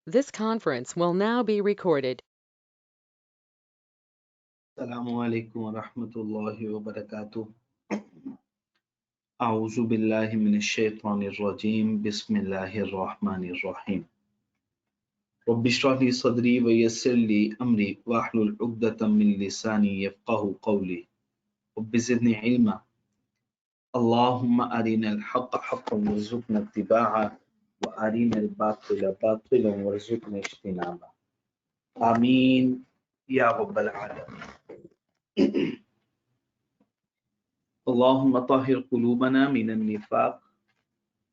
This conference will now be recorded. अस्सलामु अलैकुम वरहमतुल्लाहि वबरकातुह। अऊज़ु बिल्लाहि मिनश शैतानिर रजीम। बिस्मिल्लाहिर रहमानिर रहीम। रब्बि इश्रह ली सदरी व यस्सिर ली अमरी वाहलुल उक़दतम मिन लिसानी यफ़क़हू क़ौली। रब्बि ज़िदनी इल्मा। अल्लाहुम्मा अरिनल हक़्क़ हक़्क़न वरज़ुक़ना इत्तिबाअह व अरिनल बातिला बातिलन वरज़ुक़ना इज्तिनाबा। आमीन या रब्बल आलमीन। अल्लाहुम्मा तहिर कुलूबना मिनन निफाक़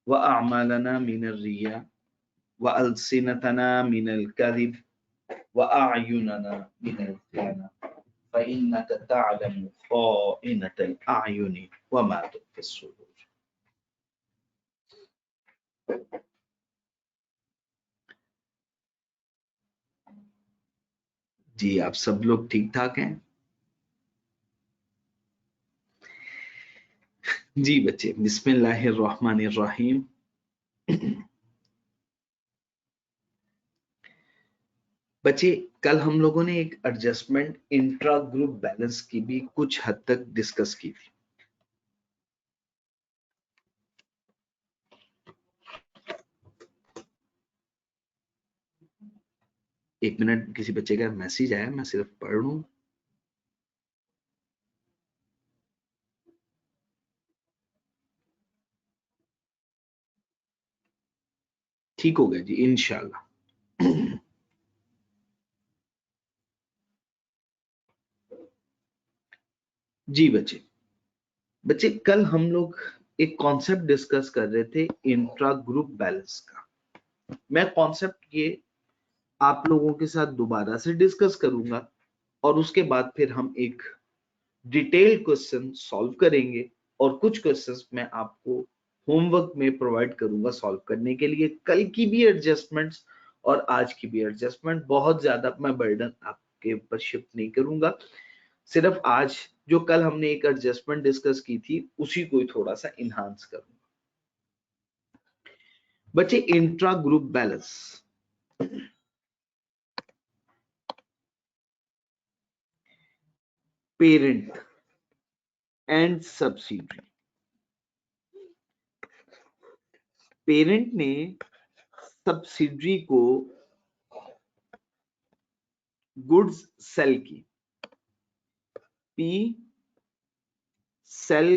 व अअमालना मिनर रिया व अलसिनतना मिनल कज़िब व अअयुनना मिनल ख़ियाना फ़इन्नका तअलमु ख़ाइनतल अअयुनि व मा तुख़फ़ी सुदूर। जी, आप सब लोग ठीक ठाक हैं? जी बच्चे, बिस्मिल्लाहिर रहमानिर रहीम। बच्चे, कल हम लोगों ने एक एडजस्टमेंट इंट्रा ग्रुप बैलेंस की भी कुछ हद तक डिस्कस की थी। एक मिनट, किसी बच्चे का मैसेज आया, मैं सिर्फ पढ़ लूं। ठीक हो गया जी, इंशाल्लाह। जी बच्चे, बच्चे कल हम लोग एक कॉन्सेप्ट डिस्कस कर रहे थे इंट्रा ग्रुप बैलेंस का। मैं कॉन्सेप्ट ये आप लोगों के साथ दोबारा से डिस्कस करूंगा और उसके बाद फिर हम एक डिटेल क्वेश्चन सॉल्व करेंगे और कुछ क्वेश्चंस मैं आपको होमवर्क में प्रोवाइड करूंगा सॉल्व करने के लिए। कल की भी एडजस्टमेंट्स और आज की भी एडजस्टमेंट, बहुत ज्यादा मैं बर्डन आपके ऊपर शिफ्ट नहीं करूंगा। सिर्फ आज जो कल हमने एक एडजस्टमेंट डिस्कस की थी उसी को ही थोड़ा सा इनहांस करूंगा। बच्चे, intra group balance, parent and subsidiary. Parent ने सब्सिडरी को गुड्स सेल की, P sale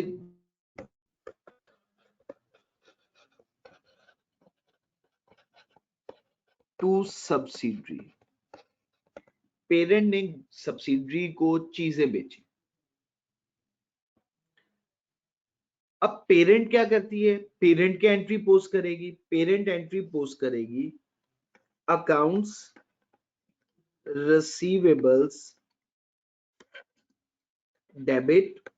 to subsidiary. Parent ने सब्सिडरी को चीजें बेची। अब पेरेंट क्या करती है? पेरेंट क्या एंट्री पोस्ट करेगी? पेरेंट एंट्री पोस्ट करेगी अकाउंट्स रिसीवेबल्स डेबिट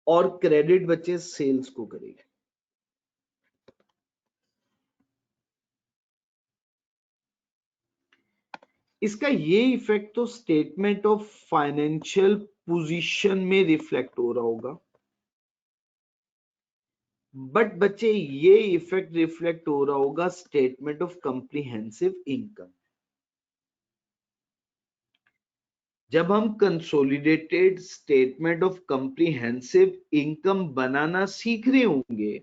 और क्रेडिट बच्चे सेल्स को करेगी। इसका ये इफेक्ट तो स्टेटमेंट ऑफ फाइनेंशियल पोजीशन में रिफ्लेक्ट हो रहा होगा, बट बच्चे ये इफेक्ट रिफ्लेक्ट हो रहा होगा स्टेटमेंट ऑफ कॉम्प्रिहेंसिव इनकम। जब हम consolidated statement of comprehensive income बनाना सीख रहे होंगे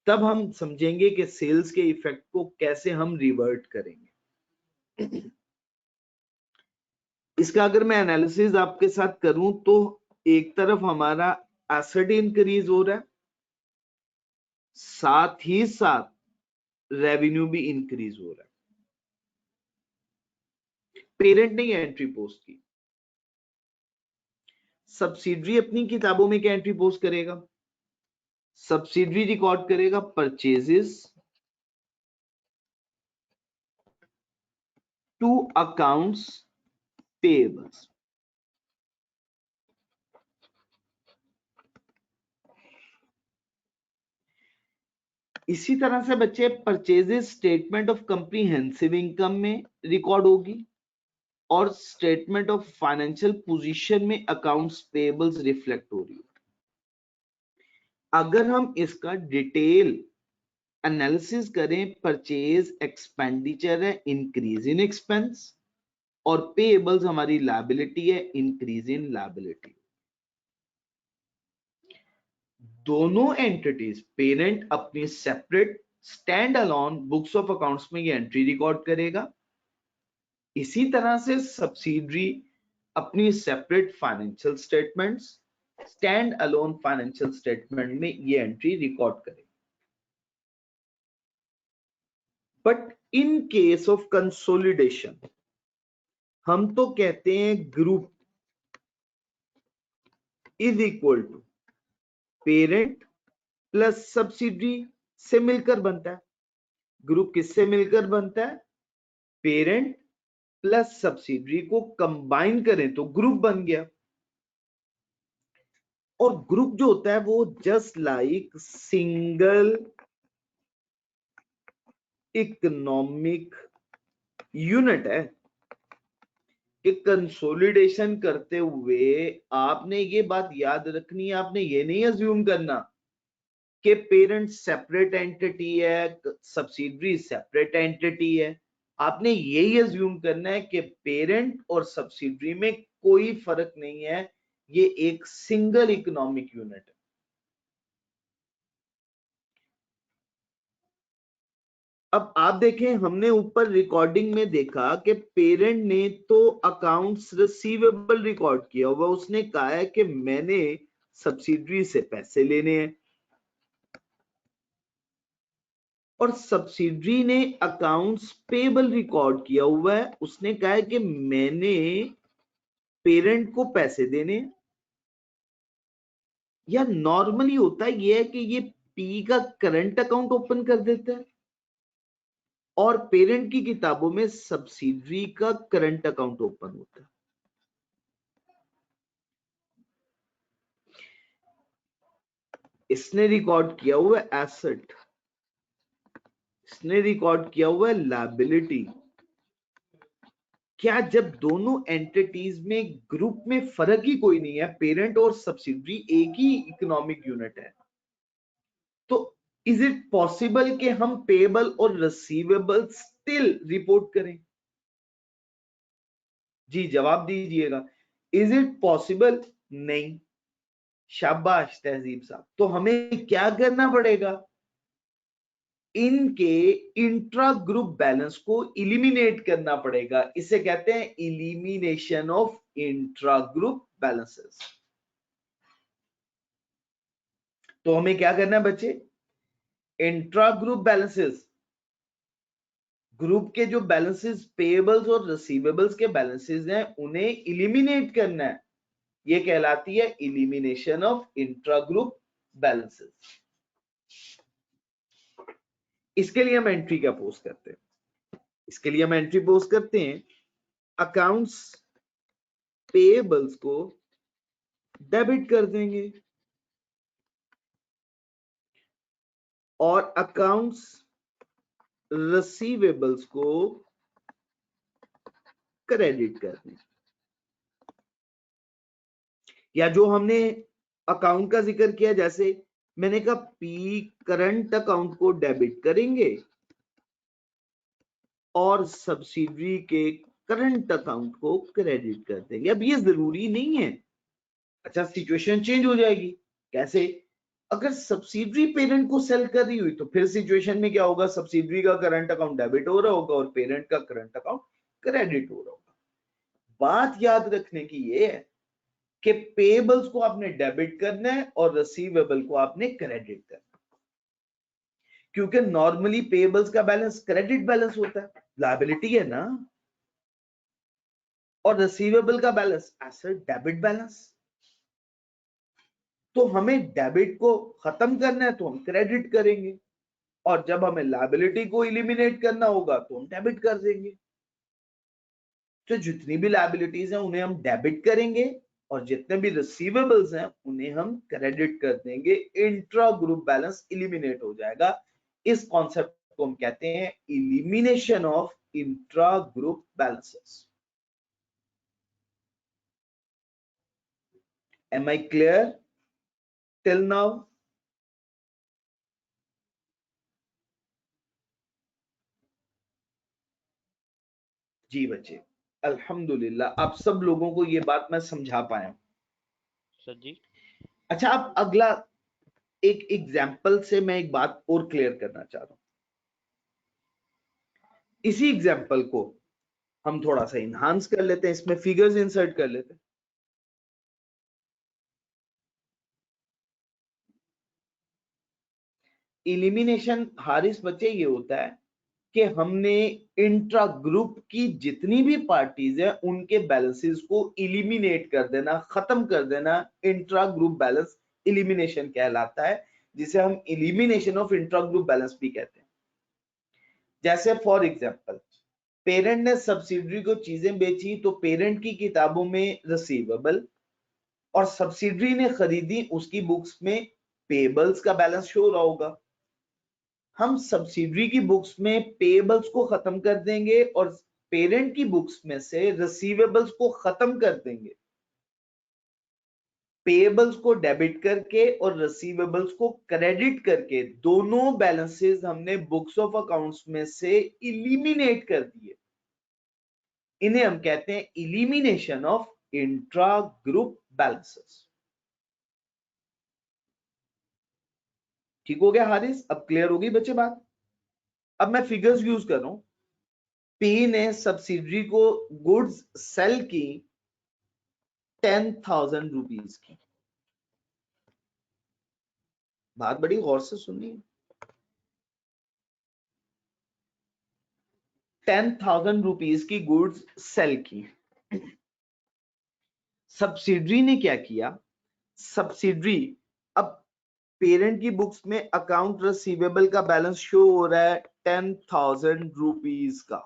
तब हम समझेंगे कि सेल्स के इफेक्ट को कैसे हम रिवर्ट करेंगे। इसका अगर मैं एनालिसिस आपके साथ करूं तो एक तरफ हमारा एसेट इंक्रीज हो रहा है, साथ ही साथ रेवेन्यू भी इंक्रीज हो रहा है। पेरेंट ने एंट्री पोस्ट की, सब्सिडरी अपनी किताबों में क्या एंट्री पोस्ट करेगा? सब्सिडरी रिकॉर्ड करेगा परचेजेस टू अकाउंट्स पेएबल्स। इसी तरह से बच्चे purchases statement of comprehensive income में रिकॉर्ड होगी और स्टेटमेंट ऑफ फाइनेंशियल पोजीशन में अकाउंट्स पेएबल्स रिफ्लेक्ट हो रही है। अगर हम इसका डिटेल एनालिसिस करें, परचेज एक्सपेंडिचर है इंक्रीज इन एक्सपेंस और पेएबल्स हमारी लायबिलिटी है इंक्रीज इन लायबिलिटी। दोनों एंटिटीज, पेरेंट अपनी separate stand alone books of accounts में ये एंट्री रिकॉर्ड करेगा, इसी तरह से सब्सिडरी अपनी separate financial statements stand alone financial statement में ये एंट्री रिकॉर्ड करेगा। But in case of consolidation हम तो कहते हैं group is equal to parent plus subsidiary से मिलकर बनता है। ग्रुप किससे मिलकर बनता है? पेरेंट प्लस सब्सिडरी को कंबाइन करें तो ग्रुप बन गया। और ग्रुप जो होता है वो just like single economic unit है कि कंसोलिडेशन करते हुए आपने ये बात याद रखनी है, आपने ये नहीं अज्यूम करना कि पेरेंट सेपरेट एंटिटी है, सब्सिडरी सेपरेट एंटिटी है। आपने यही अज्यूम करना है कि पेरेंट और सब्सिडरी में कोई फर्क नहीं है, ये एक सिंगल इकोनॉमिक यूनिट है। अब आप देखें, हमने ऊपर रिकॉर्डिंग में देखा कि पेरेंट ने तो अकाउंट्स रिसीवेबल रिकॉर्ड किया हुआ, उसने कहा है कि मैंने सब्सिडरी से पैसे लेने हैं, और सब्सिडरी ने अकाउंट्स पेबल रिकॉर्ड किया हुआ है, उसने कहा है कि मैंने पेरेंट को पैसे देने हैं। या नॉर्मली होता यह है कि ये पी का करंट अकाउंट ओपन कर देता है और पेरेंट की किताबों में सब्सिडरी का करंट अकाउंट ओपन होता है। इसने रिकॉर्ड किया हुआ है एसेट, इसने रिकॉर्ड किया हुआ है लायबिलिटी। क्या जब दोनों एंटिटीज में ग्रुप में फर्क ही कोई नहीं है, पेरेंट और सब्सिडरी एक ही इकोनॉमिक यूनिट है, तो इज इट पॉसिबल कि हम पेएबल और रिसीवेबल स्टिल रिपोर्ट करें? जी जवाब दीजिएगा, इज इट पॉसिबल? नहीं। शाबाश तहजीब साहब। तो हमें क्या करना पड़ेगा? इनके इंट्रा ग्रुप बैलेंस को इलिमिनेट करना पड़ेगा, इसे कहते हैं elimination of intra group balances. तो हमें क्या करना है बच्चे? इंट्रा ग्रुप बैलेंसेस, ग्रुप के जो बैलेंसेस पेएबल्स और रिसीवेबल्स के बैलेंसेस हैं उन्हें इलिमिनेट करना है, ये कहलाती है elimination of intra group balances. इसके लिए हम एंट्री क्या पोस्ट करते हैं? इसके लिए हम एंट्री पोस्ट करते हैं अकाउंट्स पेएबल्स को डेबिट कर देंगे और अकाउंट्स रिसीवेबल्स को क्रेडिट कर देंगे। या जो हमने अकाउंट का जिक्र किया, जैसे मैंने कहा पी करंट अकाउंट को डेबिट करेंगे और सब्सिडरी के करंट अकाउंट को क्रेडिट कर देंगे। अब ये जरूरी नहीं है, अच्छा सिचुएशन चेंज हो जाएगी। कैसे? अगर सब्सिडरी पेरेंट को सेल कर रही हुई तो फिर सिचुएशन में क्या होगा? सब्सिडरी का करंट अकाउंट डेबिट हो रहा होगा और पेरेंट का करंट अकाउंट क्रेडिट हो रहा होगा। बात याद रखने की ये है कि पेएबल्स को आपने डेबिट करना है और रिसीवेबल को आपने क्रेडिट करना है, क्योंकि नॉर्मली पेएबल्स का बैलेंस क्रेडिट बैलेंस होता है, लायबिलिटी है ना, और रिसीवेबल का बैलेंस एसेट डेबिट बैलेंस। तो हमें डेबिट को खत्म करना है तो हम क्रेडिट करेंगे, और जब हमें लायबिलिटी को इलिमिनेट करना होगा तो हम डेबिट कर देंगे। तो जितनी भी लायबिलिटीज हैं उन्हें हम डेबिट करेंगे और जितने भी रिसीवेबल्स हैं उन्हें हम क्रेडिट कर देंगे, इंट्रा ग्रुप बैलेंस इलिमिनेट हो जाएगा। इस कॉन्सेप्ट को हम कहते हैं elimination of intra group balances. Am I clear till now? जी बच्चे, अल्हम्दुलिल्लाह आप सब लोगों को ये बात मैं समझा पाया हूं। सर जी। अच्छा, अब अगला एक एग्जाम्पल से मैं एक बात और क्लियर करना चाह रहा हूं। इसी एग्जाम्पल को हम थोड़ा सा इनहांस कर लेते हैं, इसमें फिगर्स इंसर्ट कर लेते हैं। इलिमिनेशन हारिस बच्चे ये होता है कि हमने इंट्रा ग्रुप की जितनी भी पार्टीज है उनके बैलेंसेस को इलिमिनेट कर देना, खत्म कर देना। इंट्रा ग्रुप बैलेंस इलिमिनेशन कहलाता है, जिसे हम elimination of intra group balance भी कहते हैं। जैसे फॉर एग्जांपल, पेरेंट ने सब्सिडरी को चीजें बेची तो पेरेंट की किताबों में रिसीवेबल और सब्सिडरी ने खरीदी उसकी बुक्स में पेबल्स का बैलेंस शो हो रहा होगा। हम सब्सिडरी की बुक्स में पेबल्स को खत्म कर देंगे और पेरेंट की बुक्स में से रिसीवेबल्स को खत्म कर देंगे। पेबल्स को डेबिट करके और रिसीवेबल्स को क्रेडिट करके दोनों बैलेंसेस हमने बुक्स ऑफ अकाउंट्स में से इलिमिनेट कर दिए। इन्हें हम कहते हैं elimination of intra group balances. ठीक हो गया हारिस? अब क्लियर होगी बच्चे बात? अब मैं फिगर्स यूज कर रहा हूं। पी ने सब्सिडरी को गुड्स सेल की 10,000 रुपीज की। बात बड़ी गौर से सुनिए। 10,000 रुपीज की गुड्स सेल की। सब्सिडरी ने क्या किया? सब्सिडरी, अब पेरेंट की बुक्स में अकाउंट रिसीवेबल का बैलेंस शो हो रहा है 10,000 रुपीज का।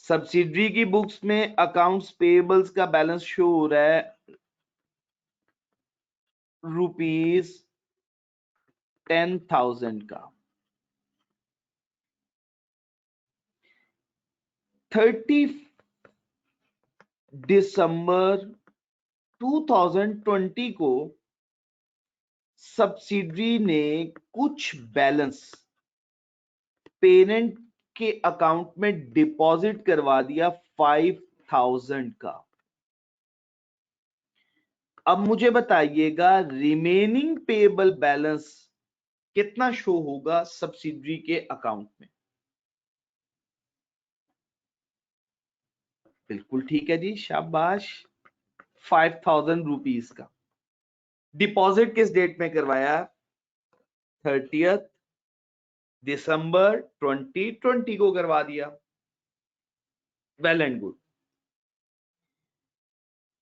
सब्सिडरी की बुक्स में अकाउंट्स पेबल्स का बैलेंस शो हो रहा है रुपीज 10,000 का। 30 दिसंबर 2020 को सब्सिडरी ने कुछ बैलेंस पेरेंट के अकाउंट में डिपॉजिट करवा दिया 5,000 का। अब मुझे बताइएगा रिमेनिंग पेएबल बैलेंस कितना शो होगा सब्सिडरी के अकाउंट में? बिल्कुल ठीक है जी, शाबाश। 5,000 रुपीज का डिपॉजिट किस डेट में करवाया? 30 दिसंबर 2020 को करवा दिया। Well and good.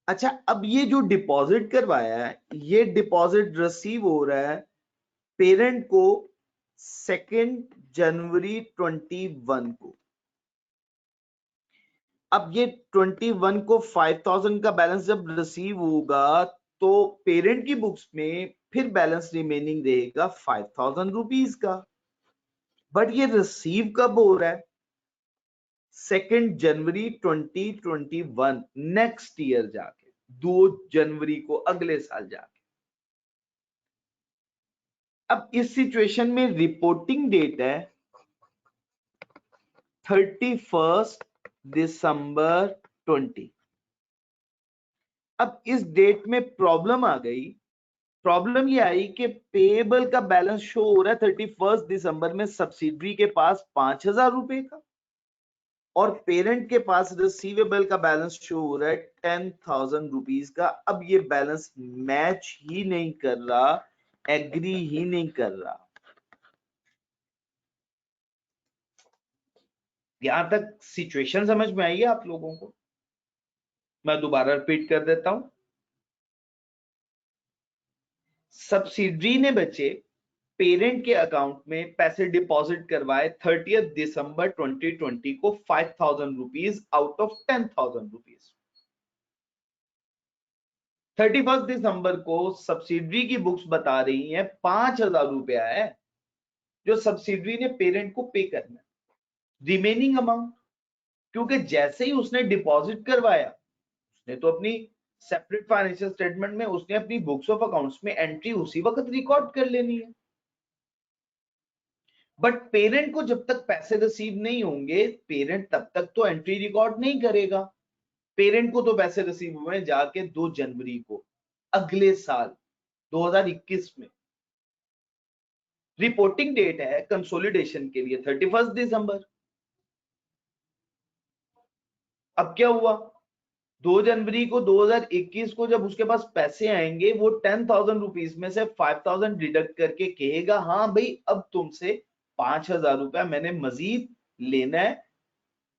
अच्छा, अब ये जो डिपॉजिट करवाया है, ये डिपॉजिट रिसीव हो रहा है पेरेंट को 2 जनवरी 21 को। अब ये 21 को 5,000 का बैलेंस जब रिसीव होगा तो पेरेंट की बुक्स में फिर बैलेंस रिमेनिंग रहेगा 5,000 रुपीज का। बट ये रिसीव कब हो रहा है? 2 जनवरी 2021, नेक्स्ट ईयर जाके 2 जनवरी को, अगले साल जाके। अब इस सिचुएशन में रिपोर्टिंग डेट है 31 दिसंबर 20। अब इस डेट में प्रॉब्लम आ गई। प्रॉब्लम ये आई कि पेएबल का बैलेंस शो हो रहा है 31 दिसंबर में सब्सिडरी के पास 5,000 रुपए का और पेरेंट के पास रिसीवेबल का बैलेंस शो हो रहा है 10,000 रुपीज का। अब ये बैलेंस मैच ही नहीं कर रहा, एग्री ही नहीं कर रहा। यहां तक सिचुएशन समझ में आई है आप लोगों को? मैं दोबारा रिपीट कर देता हूं। सब्सिडरी ने बच्चे पेरेंट के अकाउंट में पैसे डिपॉजिट करवाए 30 दिसंबर 2020 को 5,000 रुपीज आउट ऑफ 10,000 रुपीज। 31 दिसंबर को सब्सिडरी की बुक्स बता रही हैं 5,000 रुपया है जो सब्सिडरी ने पेरेंट को पे करना है, रिमेनिंग अमाउंट। क्योंकि जैसे ही उसने डिपॉजिट करवाया, उसने तो अपनी सेपरेट फाइनेंशियल स्टेटमेंट में उसने अपनी बुक्स ऑफ अकाउंट्स में एंट्री उसी वक्त रिकॉर्ड कर लेनी है। बट पेरेंट को जब तक पैसे रिसीव नहीं होंगे, पेरेंट तब तक तो एंट्री रिकॉर्ड नहीं करेगा। पेरेंट को तो पैसे रिसीव हुए जाके 2 जनवरी को अगले साल 2021 में। रिपोर्टिंग डेट है कंसोलिडेशन के लिए 31 दिसंबर। अब क्या हुआ, 2 जनवरी को 2021 को जब उसके पास पैसे आएंगे, वो 10,000 रुपीज में से 5,000 डिडक्ट करके कहेगा हाँ भाई अब तुमसे 5,000 रुपया मैंने मजीद लेना है,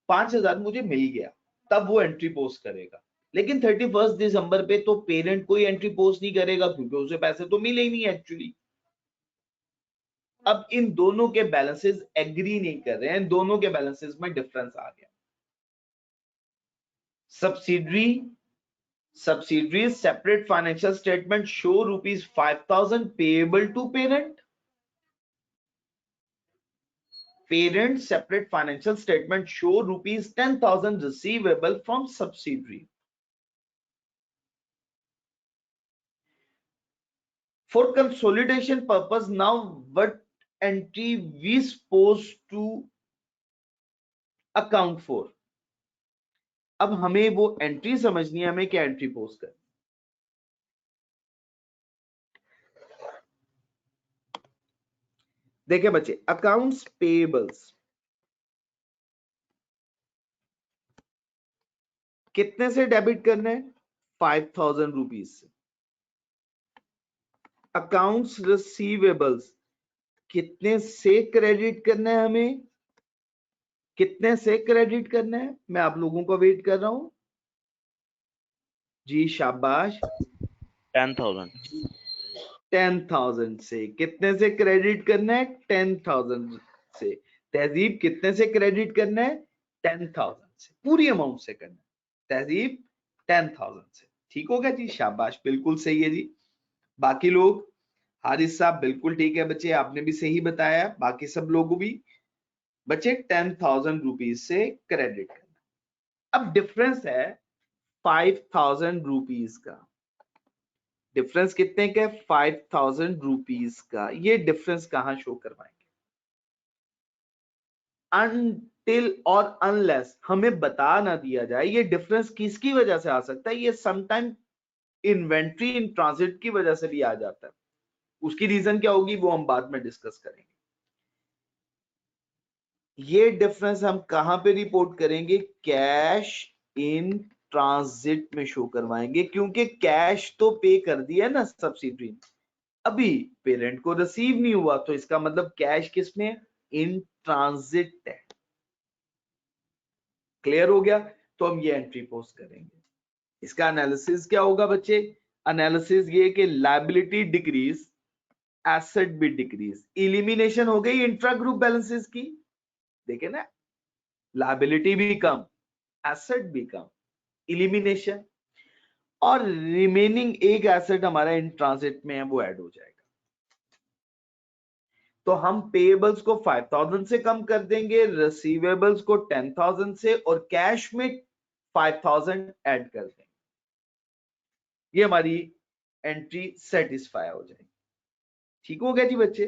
5,000 मुझे मिल गया, तब वो एंट्री पोस्ट करेगा। लेकिन 31 दिसंबर पे तो पेरेंट कोई एंट्री पोस्ट नहीं करेगा क्योंकि उसे पैसे तो मिले ही नहीं एक्चुअली। अब इन दोनों के बैलेंसेस एग्री नहीं कर रहे हैं, दोनों के बैलेंसेस में डिफरेंस आ गया। Subsidiaries separate financial statement show rupees 5,000 payable to parent. Parent separate financial statement show rupees 10,000 receivable from subsidiary. For consolidation purpose, now what entry we supposed to account for? अब हमें वो entry समझनी है, हमें क्या entry post कर। देखिए बच्चे, अकाउंट्स पेएबल्स कितने से डेबिट करना है, 5,000 रुपीज से। अकाउंट्स रिसीवेबल्स कितने से क्रेडिट करना है, हमें कितने से क्रेडिट करना है, मैं आप लोगों को वेट कर रहा हूं जी, शाबाश। 10,000 10,000 से। कितने से क्रेडिट करना है, 10,000 से। तहजीब कितने से क्रेडिट करना है, 10,000 से, पूरी अमाउंट से करना है। तहजीब 10,000 से, ठीक हो गया जी, शाबाश, बिल्कुल सही है जी। बाकी लोग, हारिस साहब बिल्कुल ठीक है बच्चे, आपने भी सही बताया, बाकी सब लोगों भी बच्चे 10,000 रुपीज से क्रेडिट करना। अब डिफरेंस है 5,000 रुपीज का, डिफरेंस कितने का, 5,000 रुपीज का। ये डिफरेंस कहां शो करवाएंगे, अनटिल और अनलेस हमें बता ना दिया जाए ये डिफरेंस किसकी वजह से आ सकता है। ये समटाइम इन्वेंट्री इन ट्रांजिट की वजह से भी आ जाता है, उसकी रीजन क्या होगी वो हम बाद में डिस्कस करेंगे। ये डिफरेंस हम कहां पे रिपोर्ट करेंगे, कैश इन ट्रांजिट में शो करवाएंगे, क्योंकि कैश तो पे कर दिया है ना सब्सिडी ने, अभी पेरेंट को रिसीव नहीं हुआ, तो इसका मतलब कैश किसमें, इन ट्रांजिट है। क्लियर हो गया, तो हम ये एंट्री पोस्ट करेंगे। इसका एनालिसिस क्या होगा बच्चे, एनालिसिस ये कि लायबिलिटी डिक्रीज, एसेट भी डिक्रीज, इलिमिनेशन हो गई इंट्रा ग्रुप बैलेंसेस की, देखे ना, लायबिलिटी भी कम, एसेट भी कम, इलिमिनेशन, और रिमेनिंग एक एसेट हमारा इन ट्रांजिट में है वो ऐड हो जाएगा। तो हम पेएबल्स को 5,000 से कम कर देंगे, रिसीवेबल्स को 10,000 से, और कैश में 5,000 ऐड कर देंगे। ये हमारी एंट्री सेटिस्फाई हो जाएगी, ठीक हो गया जी बच्चे।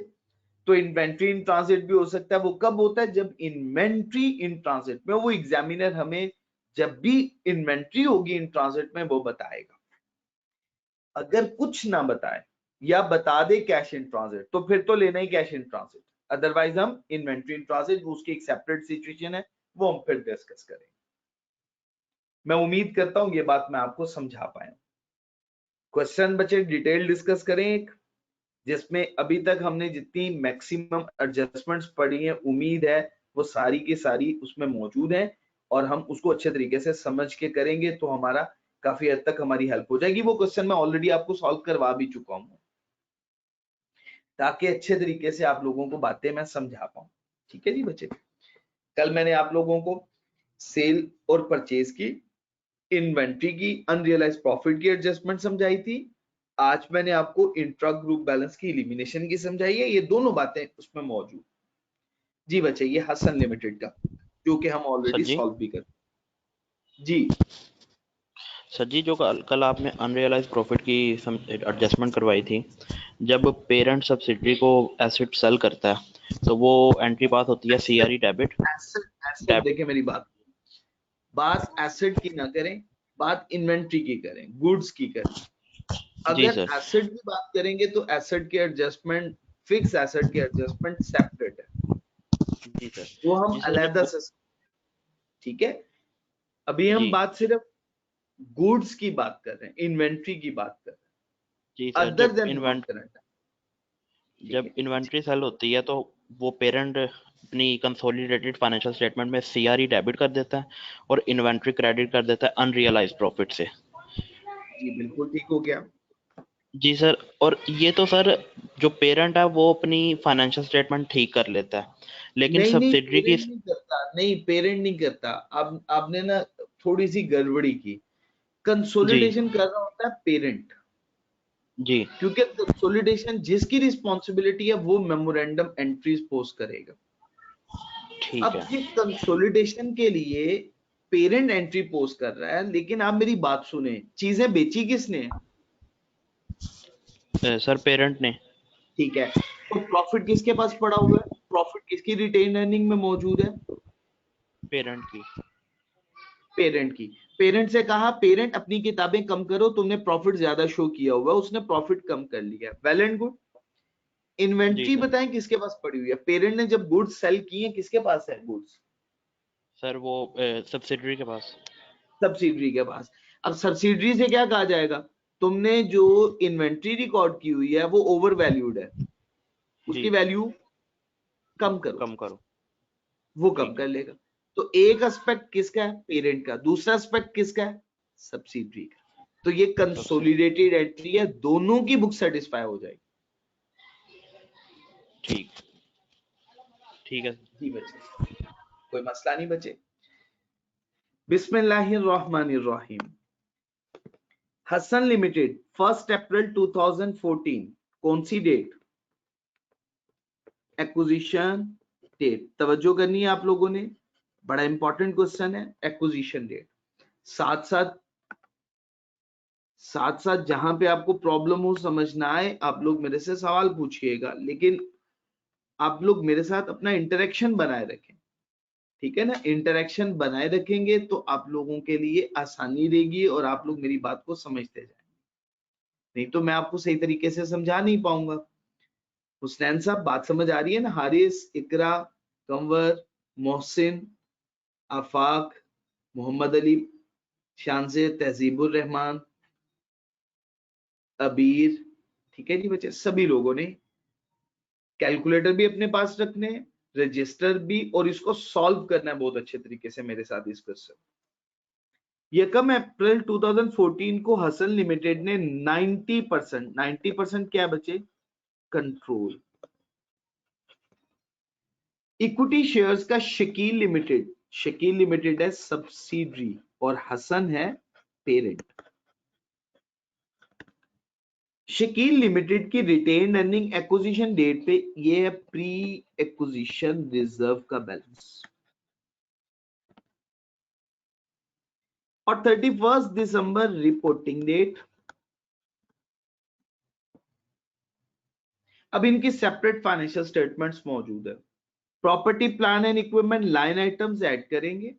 तो इन्वेंट्री इन ट्रांजिट भी हो सकता है, वो कब होता है, जब इन्वेंट्री इन ट्रांजिट में, वो एग्जामिनर हमें जब भी इन्वेंट्री होगी इन ट्रांजिट में वो बताएगा। अगर कुछ ना बताए या बता दे कैश इन ट्रांजिट, तो फिर तो लेना ही कैश इन ट्रांजिट, अदरवाइज हम इन्वेंट्री इन ट्रांजिट, उसकी एक सेपरेट सिचुएशन है, वो हम फिर डिस्कस करेंगे। मैं उम्मीद करता हूं ये बात मैं आपको समझा पाया। क्वेश्चन बच्चे डिटेल डिस्कस करें एक, जिसमें अभी तक हमने जितनी मैक्सिमम एडजस्टमेंट्स पढ़ी हैं, उम्मीद है वो सारी की सारी उसमें मौजूद हैं, और हम उसको अच्छे तरीके से समझ के करेंगे तो हमारा काफी हद तक हमारी हेल्प हो जाएगी। वो क्वेश्चन मैं ऑलरेडी आपको सॉल्व करवा भी चुका हूं, ताकि अच्छे तरीके से आप लोगों को बातें मैं समझा पाऊं। ठीक है जी बच्चे, कल मैंने आप लोगों को सेल और परचेज की, इन्वेंट्री की, अनरियलाइज्ड प्रॉफिट की एडजस्टमेंट समझाई थी। आज मैंने आपको इंट्रा ग्रुप बैलेंस की एलिमिनेशन की समझाई है, ये दोनों बातें उसमें मौजूद। जी बच्चे, ये हसन लिमिटेड का, जो कि हम ऑलरेडी सॉल्व भी कर जी। सर जी, जो कल आपने अनरियलाइज प्रॉफिट की एडजस्टमेंट करवाई थी, जब पेरेंट सब्सिडरी को एसेट सेल करता है तो वो एंट्री पास होती है सीआरई डेबिट। एसेट देखिए मेरी बात एसेट की ना करें, बात इन्वेंट्री की करें, गुड्स की करें। जी अगर सर। एसेट की बात करेंगे तो एसेट के एडजस्टमेंट, फिक्स एसेट के एडजस्टमेंट सेपरेट है, जी सर। वो हम जी सर अलहदा जब से, ठीक है। अभी हम जी बात सिर्फ गुड्स की बात कर रहे हैं, इन्वेंट्री की बात कर जी रहे हैं, sir other than non current. ठीक जब है, इन्वेंट्री सेल होती है तो वो पेरेंट अपनी कंसोलिडेटेड फाइनेंशियल स्टेटमेंट में सीआरई डेबिट कर देता है और इन्वेंट्री क्रेडिट कर देता है अनरियलाइज्ड प्रॉफिट से। जी बिल्कुल ठीक हो गया। जी सर। और ये तो सर जो पेरेंट है वो अपनी फाइनेंशियल स्टेटमेंट ठीक कर लेता है, लेकिन नहीं नहीं, सब्सिडरी की। पेरेंट नहीं करता, नहीं पेरेंट नहीं करता। अब आपने ना थोड़ी सी गड़बड़ी की। जी कंसोलिडेशन कर रहा होता है पेरेंट, जी क्योंकि कंसोलिडेशन जिसकी रिस्पॉन्सिबिलिटी है वो मेमोरेंडम एंट्रीज पोस्ट करेगा। ठीक अब है। ये कंसोलिडेशन के लिए पेरेंट एंट्री पोस्ट कर रहा है, लेकिन आप मेरी बात सुने, चीजें बेची किसने? सर पेरेंट ने। ठीक है, तो प्रॉफिट किसके पास पड़ा हुआ है? प्रॉफिट किसकी रिटेन अर्निंग में मौजूद है? पेरेंट की। पेरेंट की। पेरेंट से कहा पेरेंट अपनी किताबें कम करो, तुमने प्रॉफिट ज्यादा शो किया हुआ है, उसने प्रॉफिट कम कर लिया, वेल एंड गुड। जी इन्वेंट्री सर। बताएं किसके पास पड़ी हुई है? पेरेंट ने जब गुड्स सेल किए, किसके पास है गुड्स? सर वो सब्सिडरी के पास। सब्सिडरी के पास। अब सब्सिडरी से क्या कहा जाएगा? तुमने जो इन्वेंट्री रिकॉर्ड की हुई है वो ओवर वैल्यूड है, जी उसकी वैल्यू कम करो। कम करो। वो कम ठीक कर है। लेगा। तो एक एस्पेक्ट किसका है? पेरेंट का। दूसरा एस्पेक्ट किसका है? सब्सिडरी का। तो ये सबसे कंसोलिडेटेड एंट्री है, दोनों की बुक सेटिस्फाई हो जाएगी। ठीक। ठीक है। जी बच्चे, कोई मसला नहीं बचे। बिस्मिल्लाहिर्रहमानिर्रहीम। हसन लिमिटेड 1 अप्रैल 2014, कौन सी डेट? Acquisition date. तवज्जो करनी है आप लोगों ने, बड़ा इंपॉर्टेंट क्वेश्चन है एक्विजिशन डेट। साथ साथ साथ साथ जहां पे आपको प्रॉब्लम हो, समझना आए, आप लोग मेरे से सवाल पूछिएगा, लेकिन आप लोग मेरे साथ अपना इंटरेक्शन बनाए रखें। ठीक है ना, इंटरेक्शन बनाए रखेंगे तो आप लोगों के लिए आसानी रहेगी और आप लोग मेरी बात को समझते जाएंगे, नहीं तो मैं आपको सही तरीके से समझा नहीं पाऊंगा। हुसनैन साहब बात समझ आ रही है ना? हारिस, इकरा, कंवर, मोहसिन, आफाक, मोहम्मद अली, शानजे, तहजीबुर रहमान, अबीर, ठीक है जी बच्चे, सभी लोगों ने कैलकुलेटर भी अपने पास रखने हैं, रजिस्टर भी, और इसको सॉल्व करना है बहुत अच्छे तरीके से मेरे साथ इस क्वेश्चन। यकम अप्रैल 2014 को हसन लिमिटेड ने 90% क्या बचे? कंट्रोल। इक्विटी शेयर्स का शकील लिमिटेड है सब्सिडरी और हसन है पेरेंट। शकील लिमिटेड की रिटेन अर्निंग एक्विजिशन डेट पे ये है प्री एक्विजिशन रिजर्व का बैलेंस, और 31 दिसंबर रिपोर्टिंग डेट। अब इनकी सेपरेट फाइनेंशियल स्टेटमेंट्स मौजूद है। Property plant and equipment line items add करेंगे,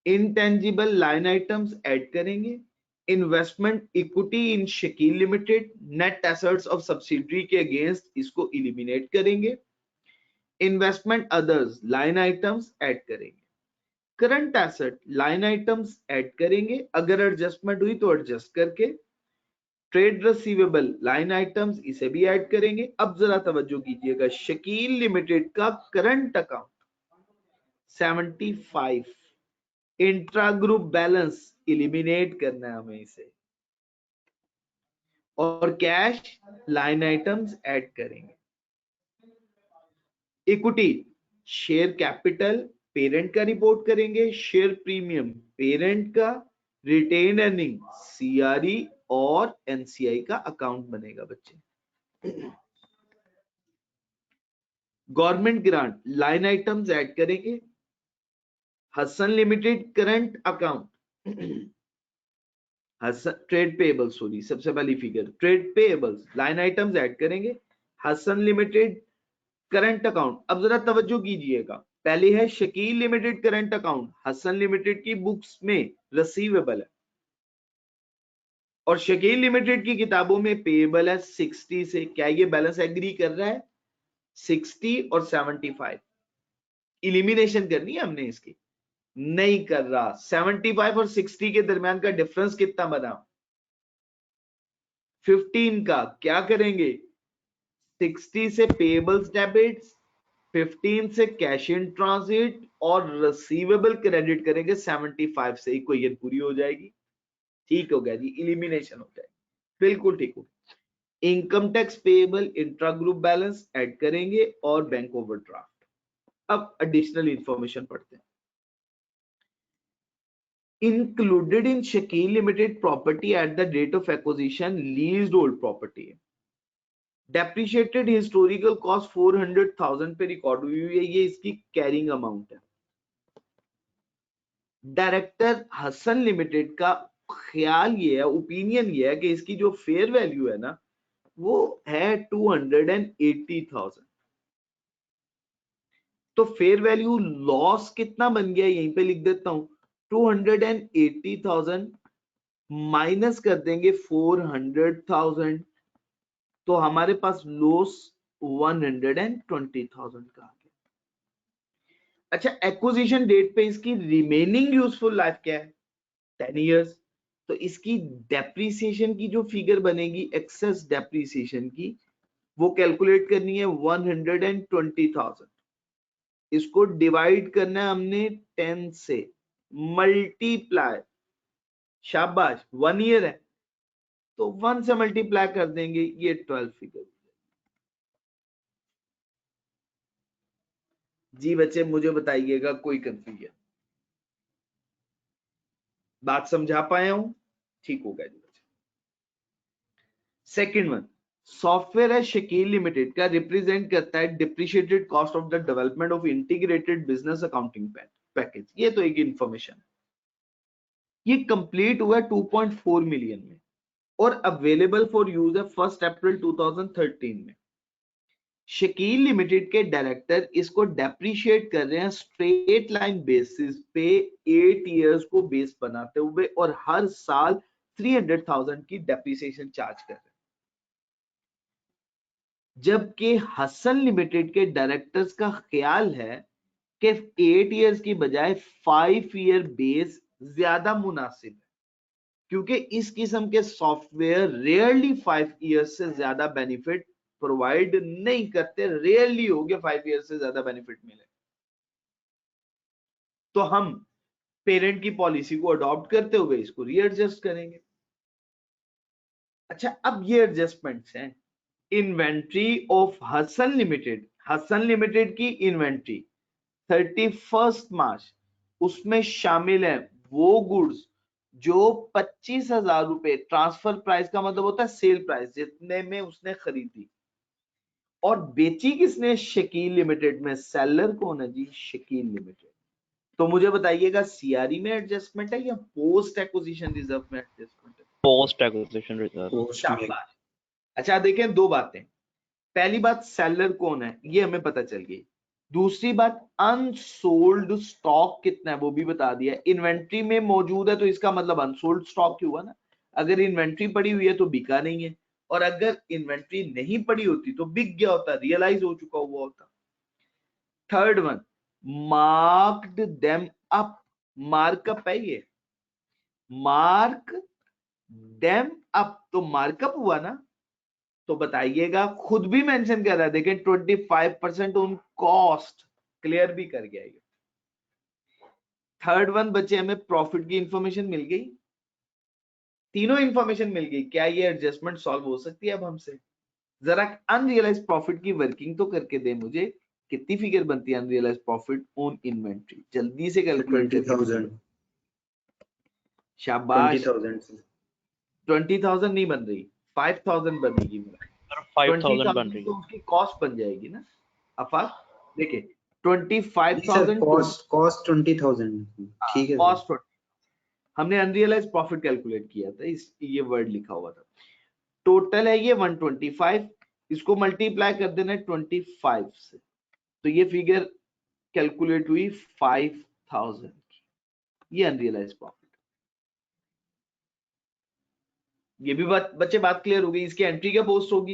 इंटेंजिबल लाइन आइटम्स ऐड करेंगे, investment equity in Shakeel limited net assets of subsidiary के अगेंस्ट इसको इलिमिनेट करेंगे, investment others line items add करेंगे, current asset line items add करेंगे, अगर adjustment हुई तो एडजस्ट करके, ट्रेड रिसीवेबल लाइन आइटम्स इसे भी ऐड करेंगे। अब जरा तवज्जो कीजिएगा, शकील लिमिटेड का current account 75, intra group balance eliminate करना है हमें इसे, और कैश लाइन आइटम्स ऐड करेंगे। इक्विटी शेयर कैपिटल पेरेंट का रिपोर्ट करेंगे, शेयर प्रीमियम पेरेंट का, रिटेन अर्निंग सीआरई और एनसीआई का अकाउंट बनेगा बच्चे। Government grant line items add करेंगे, Hasan limited current account, trade payable, sorry सबसे पहली figure trade payables line items add करेंगे, हसन लिमिटेड करंट अकाउंट, अब जरा तवज्जो कीजिएगा, पहले है Shakeel limited current account, Hasan limited की बुक्स में रिसीवेबल है और शकील लिमिटेड की किताबों में पेएबल है 60 से। क्या ये बैलेंस एग्री कर रहा है? 60 और 75 इलिमिनेशन करनी है हमने इसकी, नहीं कर रहा। 75 और 60 के दरमियान का डिफरेंस कितना बना? 15 का। क्या करेंगे? 60 से पेएबल्स डेबिट्स, 15 से कैश इन ट्रांजिट और रिसीवेबल क्रेडिट करेंगे 75 से, इक्वेशन पूरी हो जाएगी। ठीक हो गया जी, इलिमिनेशन हो जाएगी, बिल्कुल ठीक हो। Income tax payable intra group balance add करेंगे और बैंक ओवरड्राफ्ट। अब एडिशनल इंफॉर्मेशन पढ़ते हैं। Included in Shakeel Limited property at the date of acquisition, leasehold property है। Depreciated historical cost 400,000 पे रिकॉर्ड हुई है, ये इसकी कैरिंग अमाउंट है। डायरेक्टर हसन लिमिटेड का ख्याल ये है, ओपिनियन ये है कि इसकी जो फेयर वैल्यू है ना वो है 280,000। तो फेयर वैल्यू लॉस कितना बन गया यहीं पे लिख देता हूं, 280,000 माइनस कर देंगे 400,000, तो हमारे पास लॉस 120,000 का आ गया। अच्छा, एक्विजिशन डेट पे इसकी रिमेनिंग यूजफुल लाइफ क्या है? 10 इयर्स। तो इसकी डेप्रीसिएशन की जो फिगर बनेगी, एक्सेस डेप्रीसिएशन की, वो कैलकुलेट करनी है 120,000। इसको डिवाइड करना है हमने 10 से, मल्टीप्लाई, शाबाश, 1 ईयर है तो 1 से मल्टीप्लाई कर देंगे, ये 12 फिगर। जी बच्चे मुझे बताइएगा कोई कंफ्यूजन, बात समझा पाया हूं? ठीक हो गया जी बच्चे। सेकंड वन, सॉफ्टवेयर है शकील लिमिटेड का रिप्रेजेंट करता है depreciated cost of the development of integrated business accounting package. ये तो एक इंफॉर्मेशन है। ये कंप्लीट हुआ 2.4 मिलियन में और अवेलेबल फॉर यूज है 1 अप्रैल 2013 में। शकील लिमिटेड के डायरेक्टर इसको डेप्रिशिएट कर रहे हैं स्ट्रेट लाइन बेसिस पे 8 इयर्स को बेस बनाते हुए और हर साल 300,000 की डेप्रिसिएशन चार्ज कर रहे हैं। जबकि हसन लिमिटेड के डायरेक्टर्स का ख्याल है कि 8 इयर्स की बजाय 5 ईयर बेस ज्यादा मुनासिब है, क्योंकि इस किस्म के सॉफ्टवेयर रेयरली 5 इयर्स से ज्यादा बेनिफिट प्रोवाइड नहीं करते। रेयरली हो गया 5 इयर्स से ज्यादा बेनिफिट मिले, तो हम पेरेंट की पॉलिसी को अडॉप्ट करते हुए इसको रीएडजस्ट करेंगे। अच्छा, अब ये एडजस्टमेंट्स हैं। Inventory of Hasan limited, Hasan limited की इन्वेंट्री 31 मार्च, उसमें शामिल है वो गुड्स जो 25,000 रुपए, ट्रांसफर प्राइस का मतलब होता है सेल प्राइस, जितने में उसने खरीदी, और बेची किसने? शकील लिमिटेड में। सेलर कौन है जी? शकील लिमिटेड। तो मुझे बताइएगा सीआरई में एडजस्टमेंट है या पोस्ट एक्विजिशन रिजर्व में एडजस्टमेंट है? Post acquisition reserve. शाबाश। अच्छा देखें, दो बातें। पहली बात, सेलर कौन है ये हमें पता चल गई। दूसरी बात, अनसोल्ड स्टॉक कितना है वो भी बता दिया। इन्वेंट्री में मौजूद है तो इसका मतलब अनसोल्ड स्टॉक ही हुआ ना। अगर इन्वेंट्री पड़ी हुई है तो बिका नहीं है, और अगर इन्वेंट्री नहीं पड़ी होती तो बिक गया होता, रियलाइज हो चुका हुआ होता। Third one, marked them up, markup है ये, मार्क देम अप, तो मार्कअप हुआ ना। तो बताइएगा, खुद भी मेंशन कर रहा है, देखें 25% ऑन कॉस्ट, क्लियर भी कर गया ये। थर्ड वन बच्चे, हमें प्रॉफिट की इंफॉर्मेशन मिल गई, तीनों इंफॉर्मेशन मिल गई। क्या ये एडजस्टमेंट सॉल्व हो सकती है अब हमसे? जरा अनरियलाइज प्रॉफिट की वर्किंग तो करके दे मुझे, कितनी फिगर बनती है अनरियलाइज प्रॉफिट ऑन इन्वेंट्री? जल्दी से कैलकुलेट। 20,000। शाबाश। 20,000 20,000 नहीं बन रही, 5,000 बनेगी मेरा। 5,000 बन 20,000 रही तो है। उसकी कॉस्ट बन जाएगी ना आफाक। देखिए 25,000 कॉस्ट 20,000। ठीक है कॉस्ट, हमने अनरियलाइज प्रॉफिट कैलकुलेट किया था, इस ये वर्ड लिखा हुआ था। टोटल है ये 125, इसको मल्टीप्लाई कर देना है 25 से, तो ये फिगर कैलकुलेट हुई 5000 की। ये अनरियलाइज प्रॉफिट। ये भी बच्चे बात क्लियर हो गई। इसकी एंट्री क्या पोस्ट होगी?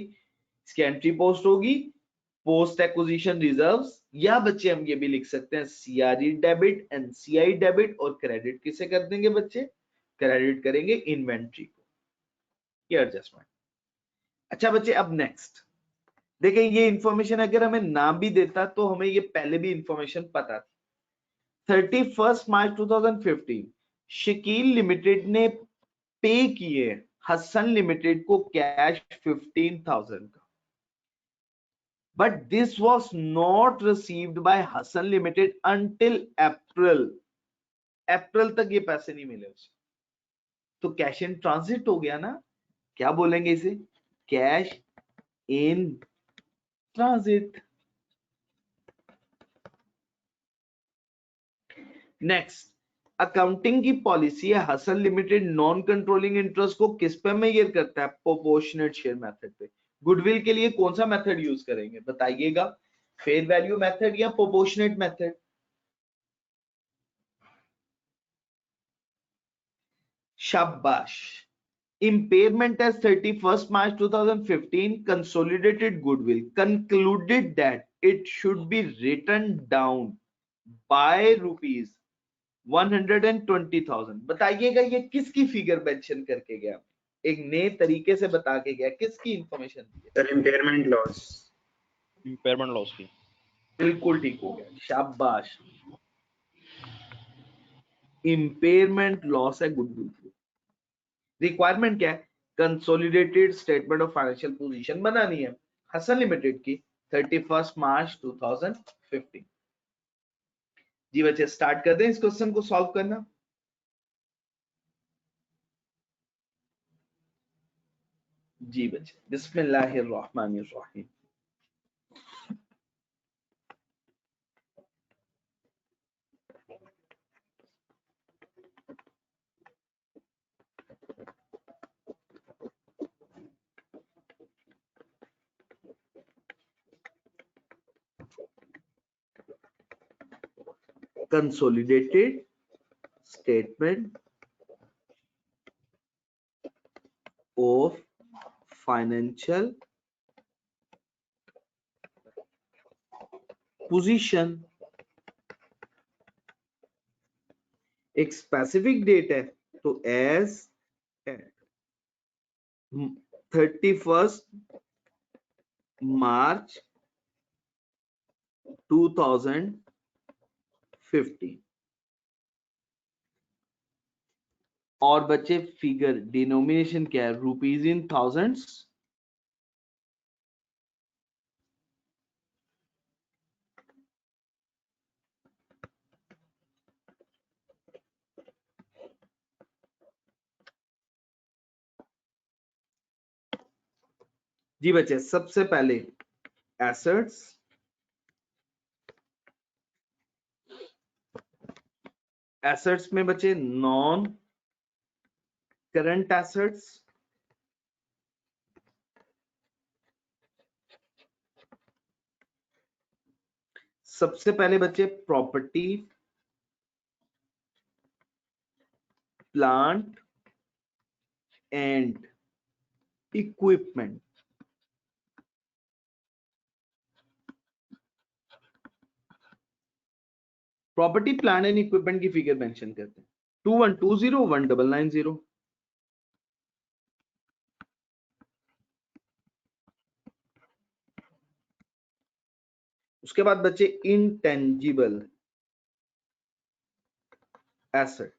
इसकी एंट्री पोस्ट होगी पोस्ट एक्विजिशन रिजर्व्स, या बच्चे हम ये भी लिख सकते हैं सीआरई डेबिट, एनसीआई डेबिट, और क्रेडिट किसे कर देंगे बच्चे? क्रेडिट करेंगे इन्वेंट्री को। ये एडजस्टमेंट। अच्छा बच्चे, अब नेक्स्ट देखिए, ये इंफॉर्मेशन अगर हमें ना भी देता तो हमें ये पहले भी इंफॉर्मेशन पता थी। 31 मार्च 2015 शकील लिमिटेड ने पे किए हसन लिमिटेड को कैश 15,000 का, but this was not received by Hassan Limited until April तक ये पैसे नहीं मिले उसे, तो कैश इन ट्रांजिट हो गया ना। क्या बोलेंगे इसे? Cash in transit. Next, accounting की पॉलिसी है Hasan limited non controlling interest को किस पे मेजर करता है? प्रोपोर्शनेट शेयर मेथड पे। गुडविल के लिए कौन सा मेथड यूज करेंगे बताइएगा? फेयर वैल्यू मेथड या प्रोपोर्शनेट मेथड? शाबाश। Impairment as 31st March 2015 consolidated goodwill concluded that it should be written down by rupees 120,000। बताइएगा ये किसकी फिगर मेंशन करके गया? एक नए तरीके से बता के गया। किसकी इंफॉर्मेशन दी है? Sir impairment loss. Impairment loss की। बिल्कुल ठीक हो गया, शाबाश। इम्पेयरमेंट लॉस है गुडविल की। रिक्वायरमेंट क्या है? Consolidated statement of financial position बनानी है हसन लिमिटेड की 31 मार्च 2015। जी बच्चे स्टार्ट कर दें इस क्वेश्चन को सॉल्व करना। जी बच्चे, बिस्मिल्लाहिर्रहमानिर्रहीम। consolidated statement of financial position। एक स्पेसिफिक डेट है, तो एज 31 मार्च 2015। और बच्चे फिगर डिनोमिनेशन क्या है? Rupees in thousands. जी बच्चे, सबसे पहले एसेट्स, एसेट्स में बच्चे नॉन करंट एसेट्स, सबसे पहले बच्चे property, plant and equipment. Property, plant and equipment की फिगर मेंशन करते हैं 2120 1990। उसके बाद बच्चे इनटेंजिबल एसेट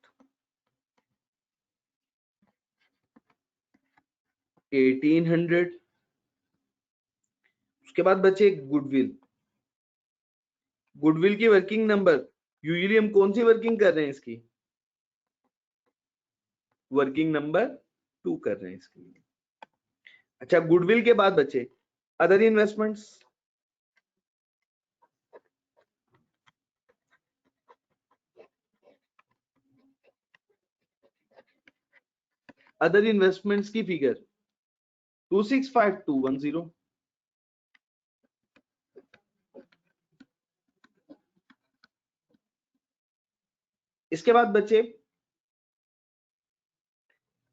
1800। उसके बाद बच्चे गुडविल, गुडविल की वर्किंग नंबर, यूजुअली हम कौन सी वर्किंग कर रहे हैं? इसकी वर्किंग नंबर 2 कर रहे हैं इसकी। अच्छा, गुडविल के बाद बच्चे अदर इन्वेस्टमेंट्स, अदर इन्वेस्टमेंट्स की फिगर 265210। इसके बाद बच्चे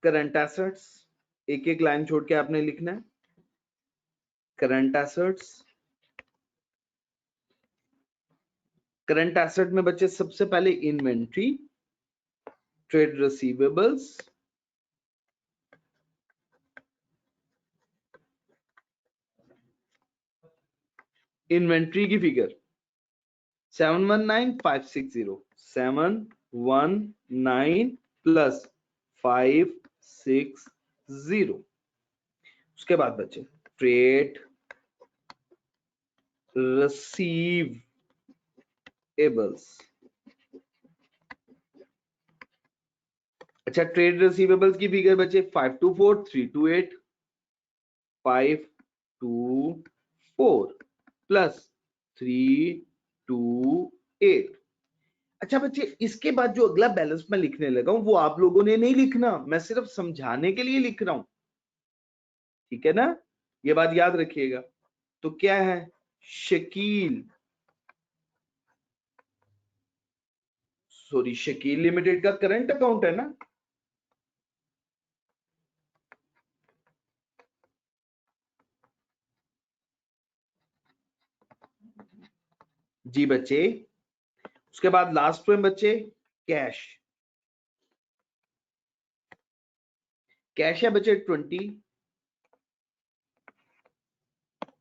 करंट एसेट्स, एक एक लाइन छोड़ के आपने लिखना है। करंट एसेट्स, करंट एसेट में बच्चे सबसे पहले इन्वेंट्री, ट्रेड रिसीवेबल्स, इन्वेंट्री की फिगर 719560, 719 प्लस 560। उसके बाद बच्चे ट्रेड रिसीवेबल्स। अच्छा, ट्रेड रिसीवेबल्स की फिगर बच्चे 524328, 524 प्लस 328। अच्छा बच्चे, इसके बाद जो अगला बैलेंस मैं लिखने लगा हूं वो आप लोगों ने नहीं लिखना, मैं सिर्फ समझाने के लिए लिख रहा हूं, ठीक है ना, ये बात याद रखिएगा। तो क्या है, शकील, सॉरी शकील लिमिटेड का करंट अकाउंट है ना, जी बच्चे। उसके बाद लास्ट में बच्चे कैश, कैश है बच्चे 20,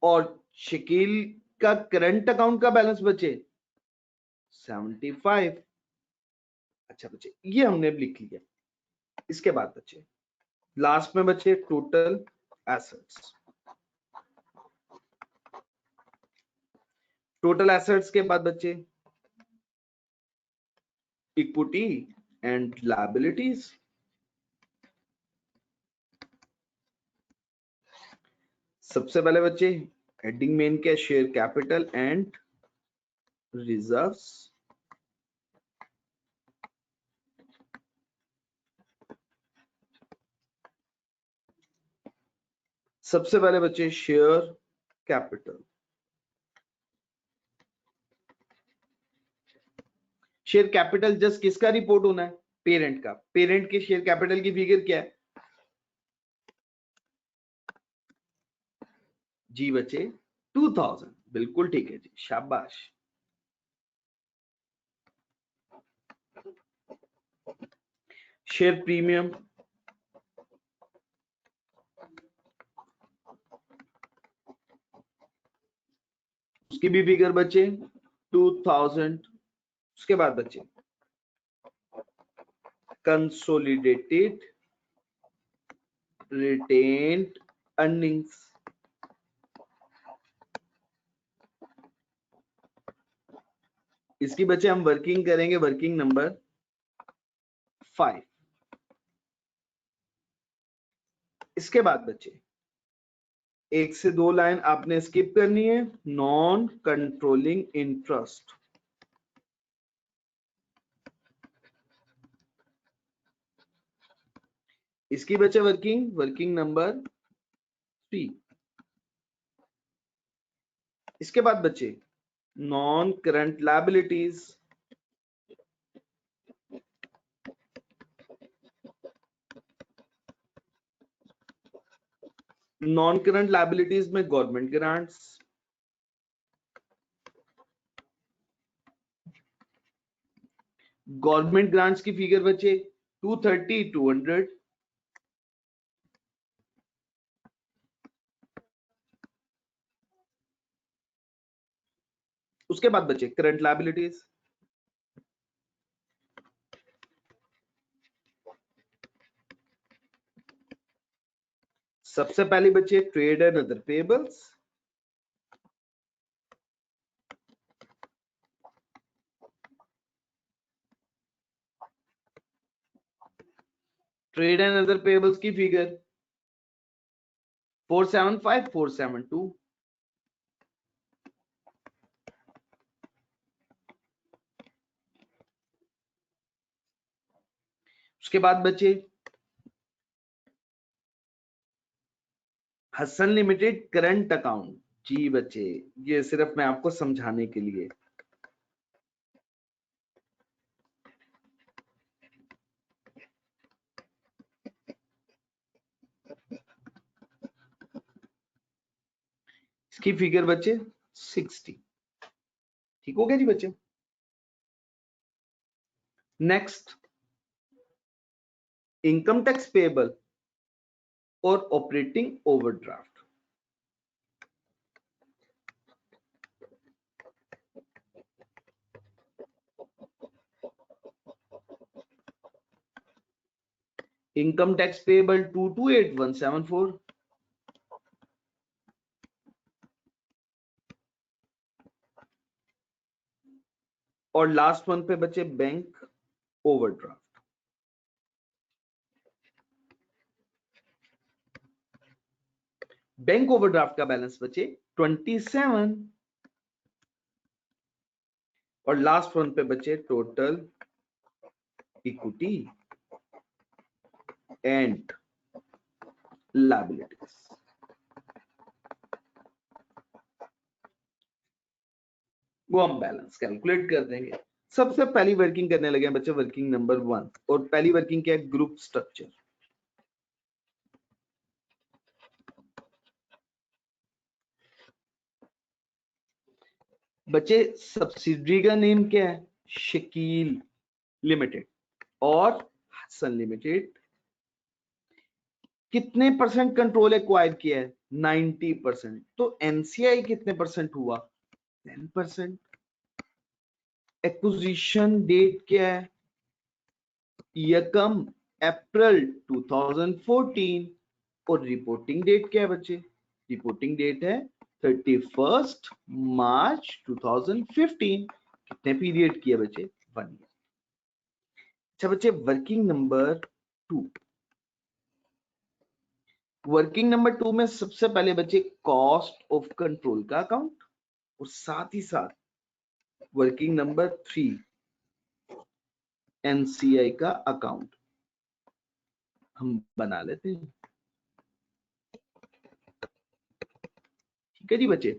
और शकील का करंट अकाउंट का बैलेंस बचे 75। अच्छा बच्चे, ये हमने लिख लिया। इसके बाद बच्चे लास्ट में बच्चे टोटल एसेट्स, टोटल एसेट्स के बाद बच्चे इक्विटी एंड लायबिलिटीज, सबसे पहले बच्चे हेडिंग मेन के शेयर कैपिटल एंड रिजर्व्स, सबसे पहले बच्चे share capital, share capital just किसका रिपोर्ट होना है, पेरेंट का। पेरेंट के शेयर कैपिटल की फिगर क्या है जी बच्चे 2000, बिल्कुल ठीक है जी, शाबाश। शेयर प्रीमियम, उसकी भी फिगर बच्चे 2000। उसके बाद बच्चे कंसोलिडेटेड रिटेन्ड अर्निंग्स, इसकी बच्चे हम वर्किंग करेंगे, वर्किंग नंबर 5। इसके बाद बच्चे 1 से 2 लाइन आपने स्किप करनी है, नॉन कंट्रोलिंग इंटरेस्ट, इसकी बच्चे वर्किंग, वर्किंग नंबर 3। इसके बाद बच्चे non current liabilities, non current liabilities में गवर्नमेंट ग्रांट्स, गवर्नमेंट ग्रांट्स की फिगर बच्चे 230, 200। उसके बाद बच्चे करंट लायबिलिटीज, सबसे पहले बच्चे trade and other payables, trade and other payables की फिगर 475, 472। उसके बाद बच्चे हसन लिमिटेड करंट अकाउंट, जी बच्चे ये सिर्फ मैं आपको समझाने के लिए, इसकी फिगर बच्चे 60। ठीक हो गया जी बच्चे। नेक्स्ट, इनकम टैक्स पेएबल और operating overdraft. Income tax payable 228174, और लास्ट वन पे बचे बैंक ओवरड्राफ्ट। बैंक ओवरड्राफ्ट का बैलेंस बचे 27, और लास्ट वन पे बचे टोटल इक्विटी एंड लायबिलिटीज। वो हम बैलेंस कैलकुलेट कर देंगे। सबसे पहली वर्किंग करने लगे हैं बच्चे, वर्किंग नंबर 1, और पहली वर्किंग क्या है? Group structure. बच्चे सब्सिडरी का नेम क्या है? शकील लिमिटेड और हसन लिमिटेड। कितने परसेंट कंट्रोल एक्वायर किया है? 90%। तो एनसीआई कितने परसेंट हुआ? 10%। एक्विजिशन डेट क्या है? 1 अप्रैल 2014, और रिपोर्टिंग डेट क्या है बच्चे? रिपोर्टिंग डेट है 31 मार्च 2015। कितने पीरियड किया बच्चे? 1 ईयर। अच्छा बच्चे, वर्किंग नंबर 2। वर्किंग नंबर 2 में सबसे पहले बच्चे कॉस्ट ऑफ कंट्रोल का अकाउंट, और साथ ही साथ वर्किंग नंबर 3 एनसीआई का अकाउंट हम बना लेते हैं। ठीक है जी बच्चे।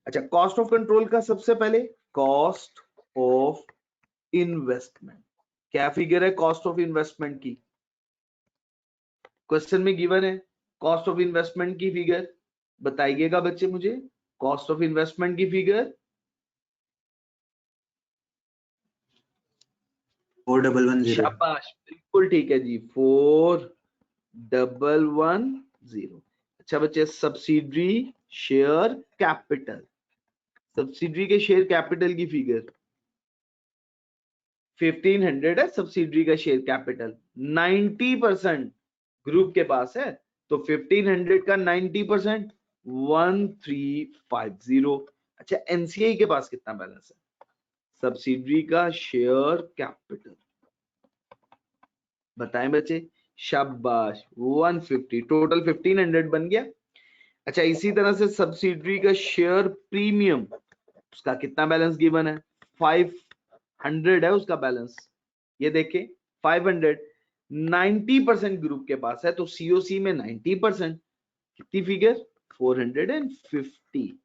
अच्छा, कॉस्ट ऑफ कंट्रोल का सबसे पहले कॉस्ट ऑफ इन्वेस्टमेंट। क्या फिगर है कॉस्ट ऑफ इन्वेस्टमेंट की? क्वेश्चन में गिवन है कॉस्ट ऑफ इन्वेस्टमेंट की फिगर, बताइएगा बच्चे मुझे। कॉस्ट ऑफ इन्वेस्टमेंट की फिगर 4110। शाबाश, बिल्कुल ठीक है जी, 4110। अच्छा बच्चे, सब्सिडरी शेयर कैपिटल। सब्सिडरी के शेयर कैपिटल की फिगर 1500 है। सब्सिडरी का शेयर कैपिटल 90% ग्रुप के पास है, तो 1500 का 90% 1350। अच्छा, एनसीआई के पास कितना बैलेंस है? सब्सिडरी का शेयर कैपिटल बताएं बच्चे। शाबाश, 150। टोटल 1500 बन गया। अच्छा, इसी तरह से सब्सिडरी का शेयर प्रीमियम, उसका कितना बैलेंस गिवन है? 500 है उसका बैलेंस। ये देखें 500, 90% ग्रुप के पास है, तो सीओसी में 90%। कितनी फिगर? 450।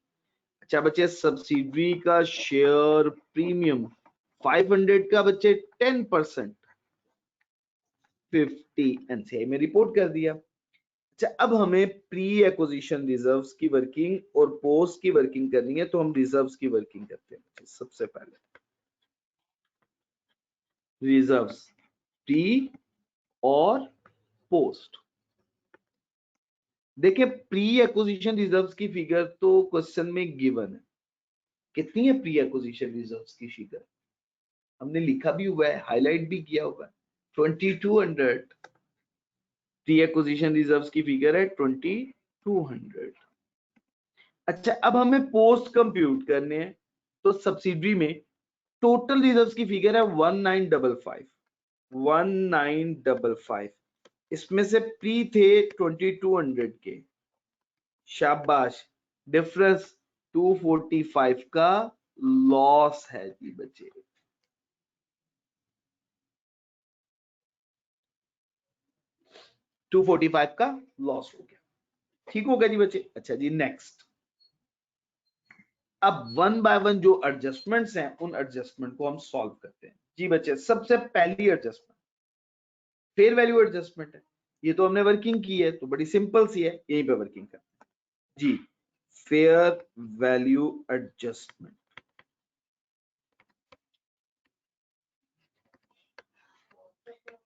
अच्छा बच्चे, सब्सिडरी का शेयर प्रीमियम 500 का बच्चे 10%, 50 एनसीआई में रिपोर्ट कर दिया। अच्छा, अब हमें प्री एक्विजिशन रिजर्व्स की वर्किंग और पोस्ट की वर्किंग करनी है, तो हम रिजर्व्स की वर्किंग करते हैं। सबसे पहले रिजर्व्स प्री और पोस्ट। देखिए, प्री एक्विजिशन रिजर्व्स की फिगर तो क्वेश्चन में गिवन है। कितनी है प्री एक्विजिशन रिजर्व्स की फिगर? हमने लिखा भी हुआ है, हाईलाइट भी किया हुआ है, 2200। प्री एक्विजिशन रिजर्व्स की फिगर है 2200। अच्छा, अब हमें पोस्ट कंप्यूट करने हैं, तो सब्सिडरी में टोटल रिजर्व्स की फिगर है 1955। इसमें से प्री थे 2200 के। शाबाश, डिफरेंस 245 का लॉस है जी बच्चे। $245 का लॉस हो गया। ठीक हो गया जी बच्चे। अच्छा जी, नेक्स्ट। अब 1 बाय 1 जो एडजस्टमेंट्स हैं, उन एडजस्टमेंट को हम सॉल्व करते हैं जी बच्चे। सबसे पहली एडजस्टमेंट फेयर वैल्यू एडजस्टमेंट है। ये तो हमने वर्किंग की है, तो बड़ी सिंपल सी है, यहीं पे वर्किंग करते हैं जी। Fair value adjustment.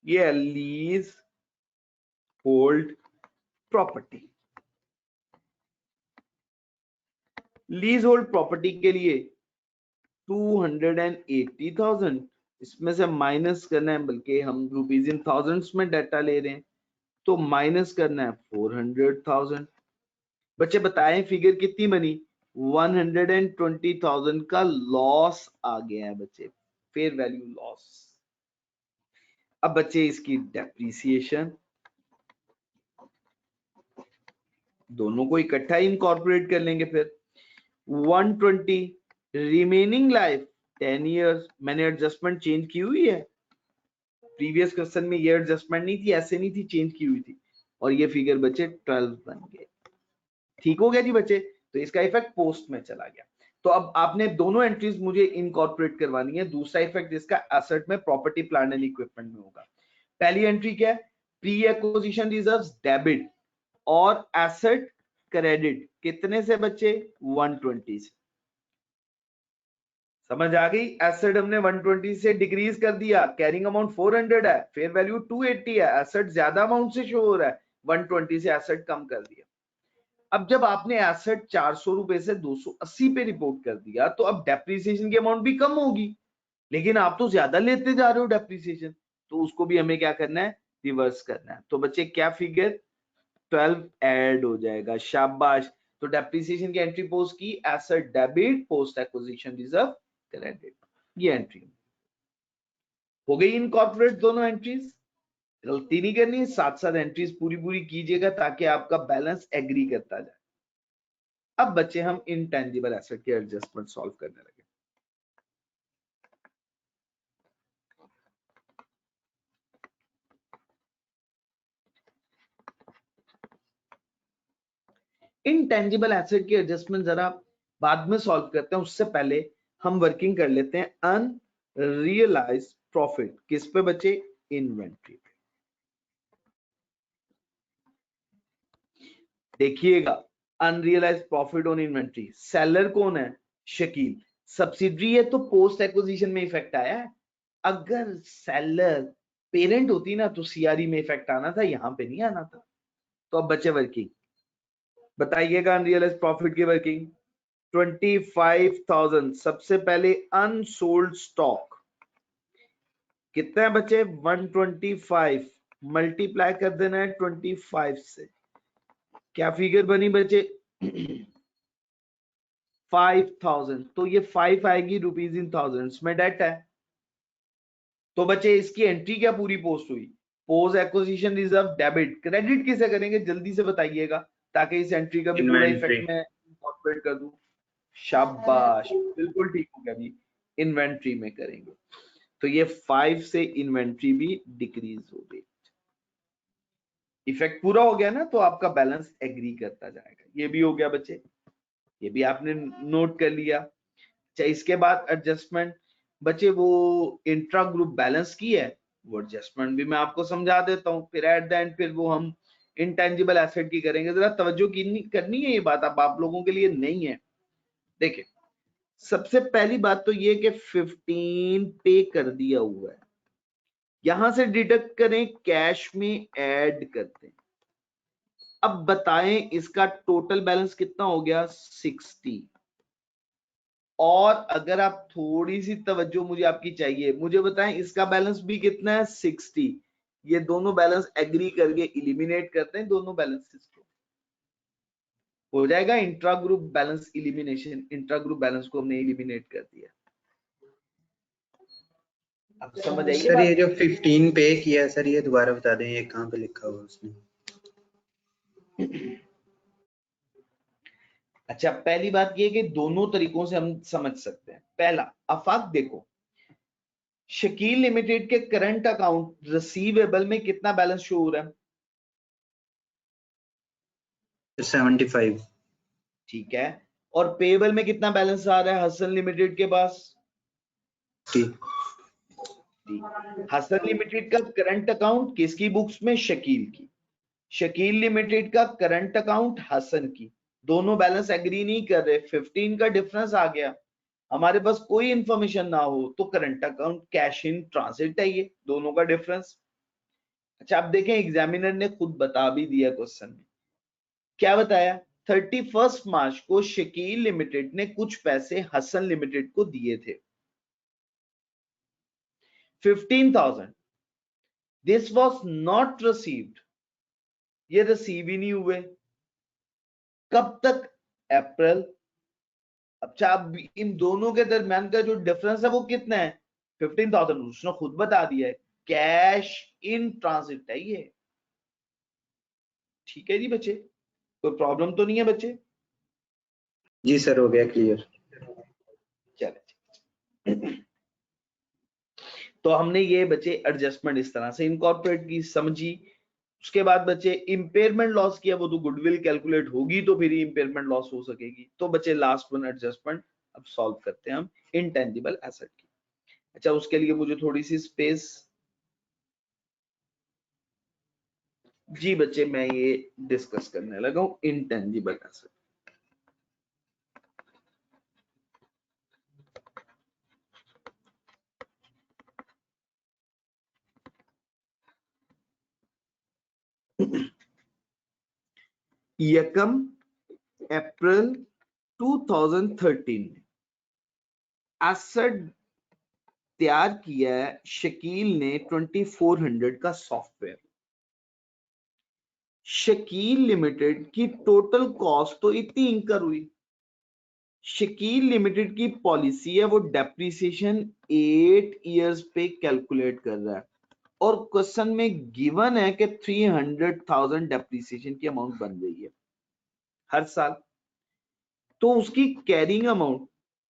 ये lease hold property. Lease hold property के लिए 280,000 इसमें से माइनस करना है, बल्कि हम रुपीज इन थाउजेंड्स में डाटा ले रहे हैं तो माइनस करना है 400,000। बच्चे बताएं फिगर कितनी बनी? 120,000 का लॉस आ गया है बच्चे, फेयर वैल्यू लॉस। अब बच्चे इसकी डेप्रिसिएशन, दोनों को इकट्ठा इनकॉर्पोरेट कर लेंगे। फिर 120 रिमेनिंग लाइफ 10 इयर्स। मैंने एडजस्टमेंट चेंज की हुई है, प्रीवियस क्वेश्चन में ये एडजस्टमेंट नहीं थी, ऐसे नहीं थी, चेंज की हुई थी, और ये फिगर बच्चे 12 बन गए। ठीक हो गया जी बच्चे, तो इसका इफेक्ट पोस्ट में चला गया। तो अब आपने दोनों एंट्रीज मुझे इनकॉर्पोरेट करवानी है। दूसरा इफेक्ट इसका एसेट में प्रॉपर्टी प्लांट एंड इक्विपमेंट में होगा। पहली एंट्री क्या है? प्री एक्विजिशन रिजर्व्स डेबिट और एसेट क्रेडिट। कितने से बच्चे? 120 से। समझ आ गई? एसेट हमने 120 से डिक्रीज कर दिया, कैरिंग अमाउंट 400 है, फेयर वैल्यू 280 है, एसेट ज्यादा अमाउंट से शो हो रहा है, 120 से एसेट कम कर दिया। अब जब आपने एसेट 400 रुपए से 280 पे रिपोर्ट कर दिया तो अब डेप्रिसिएशन की अमाउंट भी कम होगी, लेकिन आप तो ज्यादा लेते जा रहे हो डेप्रिसिएशन, तो उसको भी हमें क्या करना है? रिवर्स करना है। तो बच्चे क्या फिगर 12 ऐड हो जाएगा। शाबाश। तो डेप्रिसिएशन की एंट्री पोस्ट की, asset debit, post acquisition reserve credit. ये एंट्री हो गई इनकॉर्पोरेट दोनों एंट्रीज। गलती नहीं करनी, साथ साथ एंट्रीज पूरी पूरी कीजिएगा ताकि आपका बैलेंस एग्री करता जाए। अब बच्चे हम इनटेंजिबल एसेट के एडजस्टमेंट सॉल्व करने लगे। इनटेंजिबल एसेट के एडजस्टमेंट जरा बाद में सॉल्व करते हैं, उससे पहले हम वर्किंग कर लेते हैं अनरियलाइज्ड प्रॉफिट। किस पे बच्चे? इन्वेंट्री पे। देखिएगा, unrealised profit on inventory, seller कौन है? शकील। सब्सिडरी है तो पोस्ट एक्विजिशन में इफेक्ट आया है। अगर सेलर पेरेंट होती ना तो सीआरई में इफेक्ट आना था, यहां पे नहीं आना था। तो अब बच्चे वर्किंग बताइएगा, अनरियलाइज्ड प्रॉफिट की वर्किंग 25,000। सबसे पहले अनसोल्ड स्टॉक कितना है बच्चे? 125 मल्टीप्लाई कर देना है 25 से। क्या फिगर बनी बच्चे? 5,000। तो ये 5 आएगी रुपीज इन थाउजेंड्स में, डेट है। तो बच्चे इसकी एंट्री क्या पूरी पोस्ट हुई? Post acquisition reserve debit. Credit किसे करेंगे जल्दी से बताइएगा, ताकि इस एंट्री का भी पूरा इफेक्ट मैं इंकॉर्पोरेट कर दूं। शाबाश, बिल्कुल ठीक हो गया जी, इन्वेंट्री में करेंगे। तो ये 5 से इन्वेंट्री भी डिक्रीज हो गई। इफेक्ट पूरा हो गया ना, तो आपका बैलेंस एग्री करता जाएगा। ये भी हो गया बच्चे, ये भी आपने नोट कर लिया। अच्छा, इसके बाद एडजस्टमेंट बच्चे, वो इंट्रा ग्रुप बैलेंस की है, वो एडजस्टमेंट भी मैं आपको समझा देता हूँ। फिर एट द एंड फिर वो हम इंटेंजिबल एसेट की करेंगे। जरा तवज्जो करनी है, ये बात अब आप लोगों के लिए नहीं है। देखिए, सबसे पहली बात तो ये कि 15 पे कर दिया हुआ है, यहां से डिडक्ट करें, कैश में ऐड करते हैं। अब बताएं इसका टोटल बैलेंस कितना हो गया? 60। और अगर आप थोड़ी सी तवज्जो मुझे आपकी चाहिए, मुझे बताएं इसका बैलेंस भी कितना है? 60। ये दोनों बैलेंस एग्री करके इलिमिनेट करते हैं दोनों बैलेंसेस को, हो जाएगा intra group balance elimination. Intra group balance को हमने इलिमिनेट कर दिया। अब समझ आइए सर, ये जो 15 पे किया सर, ये दोबारा बता दें, ये कहाँ पे लिखा हुआ उसने? अच्छा, पहली बात ये कि दोनों तरीकों से हम समझ सकते हैं। पहला, आफाक देखो, शकील लिमिटेड के करंट अकाउंट रिसीवेबल में कितना बैलेंस शो हो रहा है? 75। ठीक है। और पेएबल में कितना बैलेंस आ रहा है हसन लिमिटेड के पास? हसन लिमिटेड का करंट अकाउंट किसकी बुक्स में? शकील की। शकील लिमिटेड का करंट अकाउंट हसन की। दोनों बैलेंस एग्री नहीं कर रहे, 15 का डिफरेंस आ गया, हमारे पास कोई इंफॉर्मेशन ना हो तो current account cash in transit है ये दोनों का डिफरेंस। अच्छा आप देखें एग्जामिनर ने खुद बता भी दिया क्वेश्चन में, क्या बताया, 31 मार्च को शकील लिमिटेड ने कुछ पैसे हसन लिमिटेड को दिए थे 15,000, दिस वॉज नॉट रिसीव्ड, ये रिसीव ही नहीं हुए, कब तक, अप्रैल। अच्छा अब इन दोनों के दरमियान का जो डिफरेंस है वो कितना है, 15,000, उसने खुद बता दिया है, कैश इन ट्रांजिट है ये। ठीक है जी बच्चे, कोई प्रॉब्लम तो नहीं है बच्चे? जी सर हो गया क्लियर। चले तो हमने ये बच्चे एडजस्टमेंट इस तरह से इनकॉर्पोरेट की समझी। उसके बाद बच्चे इंपेयरमेंट लॉस किया, वो तो गुडविल कैलकुलेट होगी तो फिर इंपेयरमेंट लॉस हो सकेगी। तो बच्चे लास्ट वन एडजस्टमेंट अब सॉल्व करते हैं हम इनटेंजिबल एसेट की। अच्छा उसके लिए मुझे थोड़ी सी स्पेस, जी बच्चे मैं ये डिस्कस करने लगा हूं इनटेंजिबल एसेट। यकम अप्रैल 2013 में एसेट तैयार किया है शकील ने 2400 का सॉफ्टवेयर। शकील लिमिटेड की टोटल कॉस्ट तो इतनी इंकर हुई। शकील लिमिटेड की पॉलिसी है वो डेप्रिसिएशन 8 इयर्स पे कैलकुलेट कर रहा है और क्वेश्चन में गिवन है कि 300,000 डेप्रिसिएशन की अमाउंट बन रही है हर साल। तो उसकी कैरिंग अमाउंट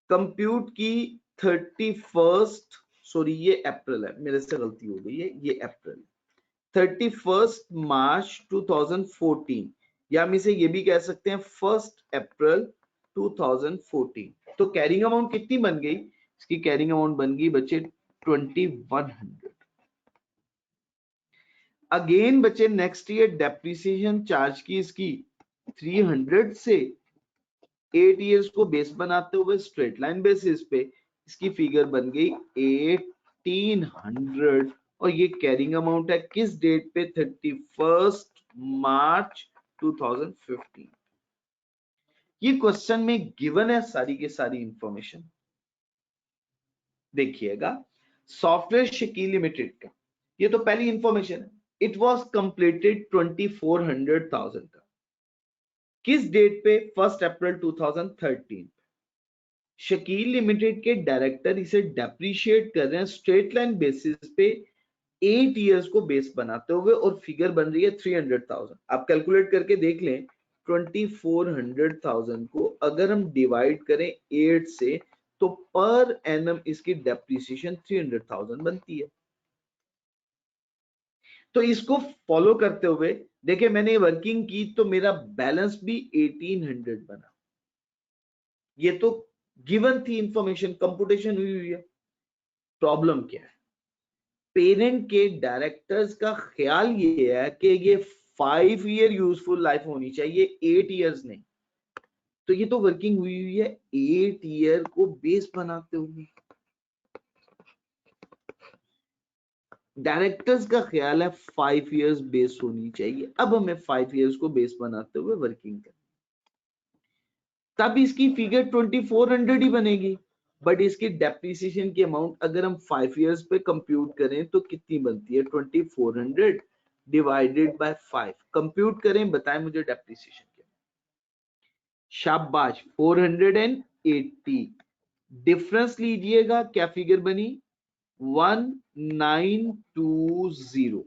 कंप्यूट की 31, सॉरी ये अप्रैल है, मेरे से गलती हो गई है, ये अप्रैल 31 मार्च 2014, या हम इसे ये भी कह सकते हैं 1 अप्रैल 2014। तो कैरिंग अमाउंट कितनी बन गई, इसकी कैरिंग अमाउंट बन गई बच्चे 2100। अगेन बच्चे नेक्स्ट ईयर डेप्रिसिएशन चार्ज की इसकी 300 से 8 इयर्स को बेस बनाते हुए स्ट्रेट लाइन बेसिस पे इसकी फिगर बन गई 1800 और ये कैरिंग अमाउंट है किस डेट पे, 31 मार्च 2015। ये क्वेश्चन में गिवन है सारी की सारी इंफॉर्मेशन। देखिएगा सॉफ्टवेयर शकील लिमिटेड का, ये तो पहली इंफॉर्मेशन है, इट वाज कंप्लीटेड 2400,000 का, किस डेट पे, 1 अप्रैल 2013। शकील लिमिटेड के डायरेक्टर इसे डेप्रिशिएट कर रहे हैं स्ट्रेट लाइन बेसिस पे 8 इयर्स को बेस बनाते हुए और फिगर बन रही है 300,000। आप कैलकुलेट करके देख लें 2400,000 को अगर हम डिवाइड करें 8 से तो पर एनम इसकी डेप्रिसिएशन 300,000 बनती है। तो इसको फॉलो करते हुए देखिए मैंने वर्किंग की तो मेरा बैलेंस भी 1800 बना। ये तो गिवन थी इंफॉर्मेशन, कंप्यूटेशन हुई है। प्रॉब्लम क्या है, पेरेंट के डायरेक्टर्स का ख्याल ये है कि ये 5 ईयर यूजफुल लाइफ होनी चाहिए, 8 इयर्स नहीं। तो ये तो वर्किंग हुई है 8 ईयर को बेस बनाते हुए। डायरेक्टर्स का ख्याल है 5 इयर्स बेस होनी चाहिए। अब हमें 5 इयर्स को बेस बनाते हुए वर्किंग करनी, तब इसकी फिगर 2400 ही बनेगी। बट इसकी डेप्रिसिएशन की अमाउंट अगर हम 5 इयर्स पे कंप्यूट करें तो कितनी बनती है, 2400 डिवाइडेड बाय 5। कंप्यूट करें, बताएं मुझे डेप्रिसिएशन की। शाबाश 480, डिफरेंस लीजिएगा, क्या फिगर बनी, 1920।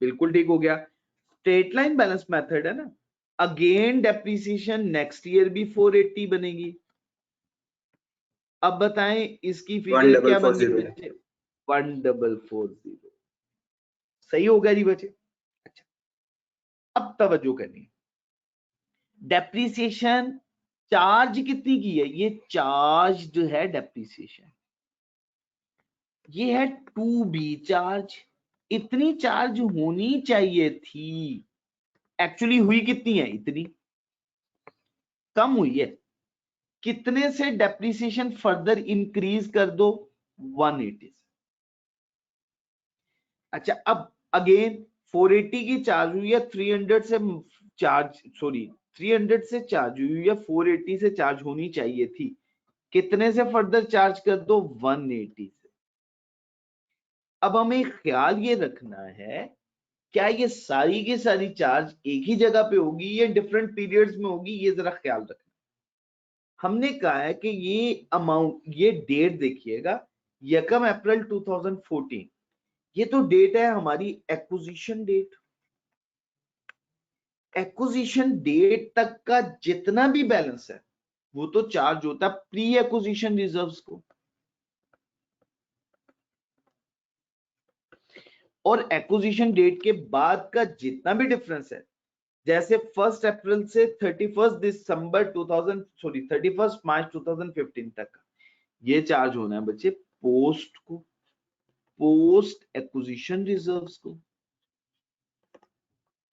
बिल्कुल ठीक हो गया। स्ट्रेट लाइन बैलेंस मेथड है ना, अगेन डेप्रिसिएशन नेक्स्ट ईयर भी 480 बनेगी। अब बताएं इसकी फिगर क्या बन गई बच्चे, 1440। सही हो गया जी बच्चे। अच्छा अब तवज्जो करनी, डेप्रिसिएशन चार्ज कितनी की है, ये चार्ज है डेप्रिसिएशन, ये है 2B चार्ज। इतनी चार्ज होनी चाहिए थी, एक्चुअली हुई कितनी है, इतनी। कम हुई है, कितने से डेप्रिसिएशन फर्दर इंक्रीज कर दो? 180 से। अच्छा, अब अगेन 480 की चार्ज हुई है, 300 से चार्ज, सॉरी 300 से चार्ज हुई है, 480 से चार्ज होनी चाहिए थी, कितने से फर्दर चार्ज कर दो? 180 से। अब हमें ख्याल ये रखना है, क्या ये सारी की सारी चार्ज एक ही जगह पे होगी या डिफरेंट पीरियड्स में होगी, ये जरा ख्याल रखना। हमने कहा है कि ये अमाउंट, ये डेट देखिएगा 1 अप्रैल 2014, ये तो डेट है हमारी एक्विजिशन डेट। एक्विजिशन डेट तक का जितना भी बैलेंस है वो तो चार्ज होता है प्री एक्विजिशन रिजर्व्स को, और एक्विजिशन डेट के बाद का जितना भी डिफरेंस है, जैसे 1 अप्रैल से 31 दिसंबर 2000, सॉरी 31 मार्च 2015 तक, ये चार्ज होना है बच्चे पोस्ट को, पोस्ट एक्विजिशन रिजर्व्स को।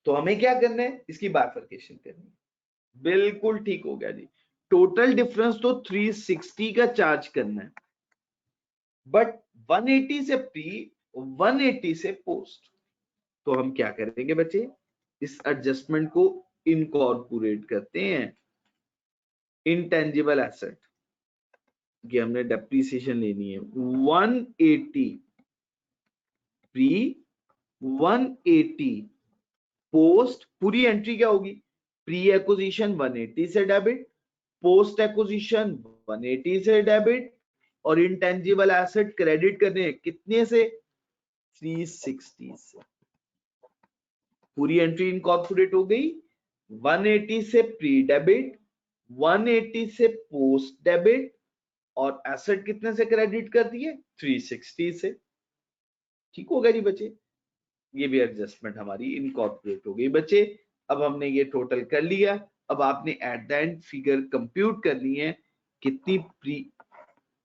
तो हमें क्या करना है? इसकी बाइफरकेशन करनी है। बिल्कुल ठीक हो गया जी। टोटल डिफरेंस तो 360 का चार्ज करना है, बट 180 से प्री, 180 से पोस्ट। तो हम क्या करेंगे बच्चे? इस एडजस्टमेंट को इनकॉर्पोरेट करते हैं। इंटेंजिबल एसेट की हमने डेप्रिसिएशन लेनी है 180 प्री, 180 पोस्ट। पूरी एंट्री क्या होगी? प्री एक्विजिशन 180 से डेबिट, पोस्ट एक्विजिशन 180 से डेबिट, और इंटेंजिबल एसेट क्रेडिट करने हैं कितने से? 360 से। पूरी एंट्री इनकॉर्पोरेट हो गई। 180 से प्री डेबिट, 180 से पोस्ट डेबिट, और एसेट कितने से क्रेडिट कर दिए? 360 से। ठीक हो गया जी बच्चे, ये भी एडजस्टमेंट हमारी इनकॉर्पोरेट हो गई बच्चे। अब हमने ये टोटल कर लिया, अब आपने at the end figure compute करनी है, कितनी प्री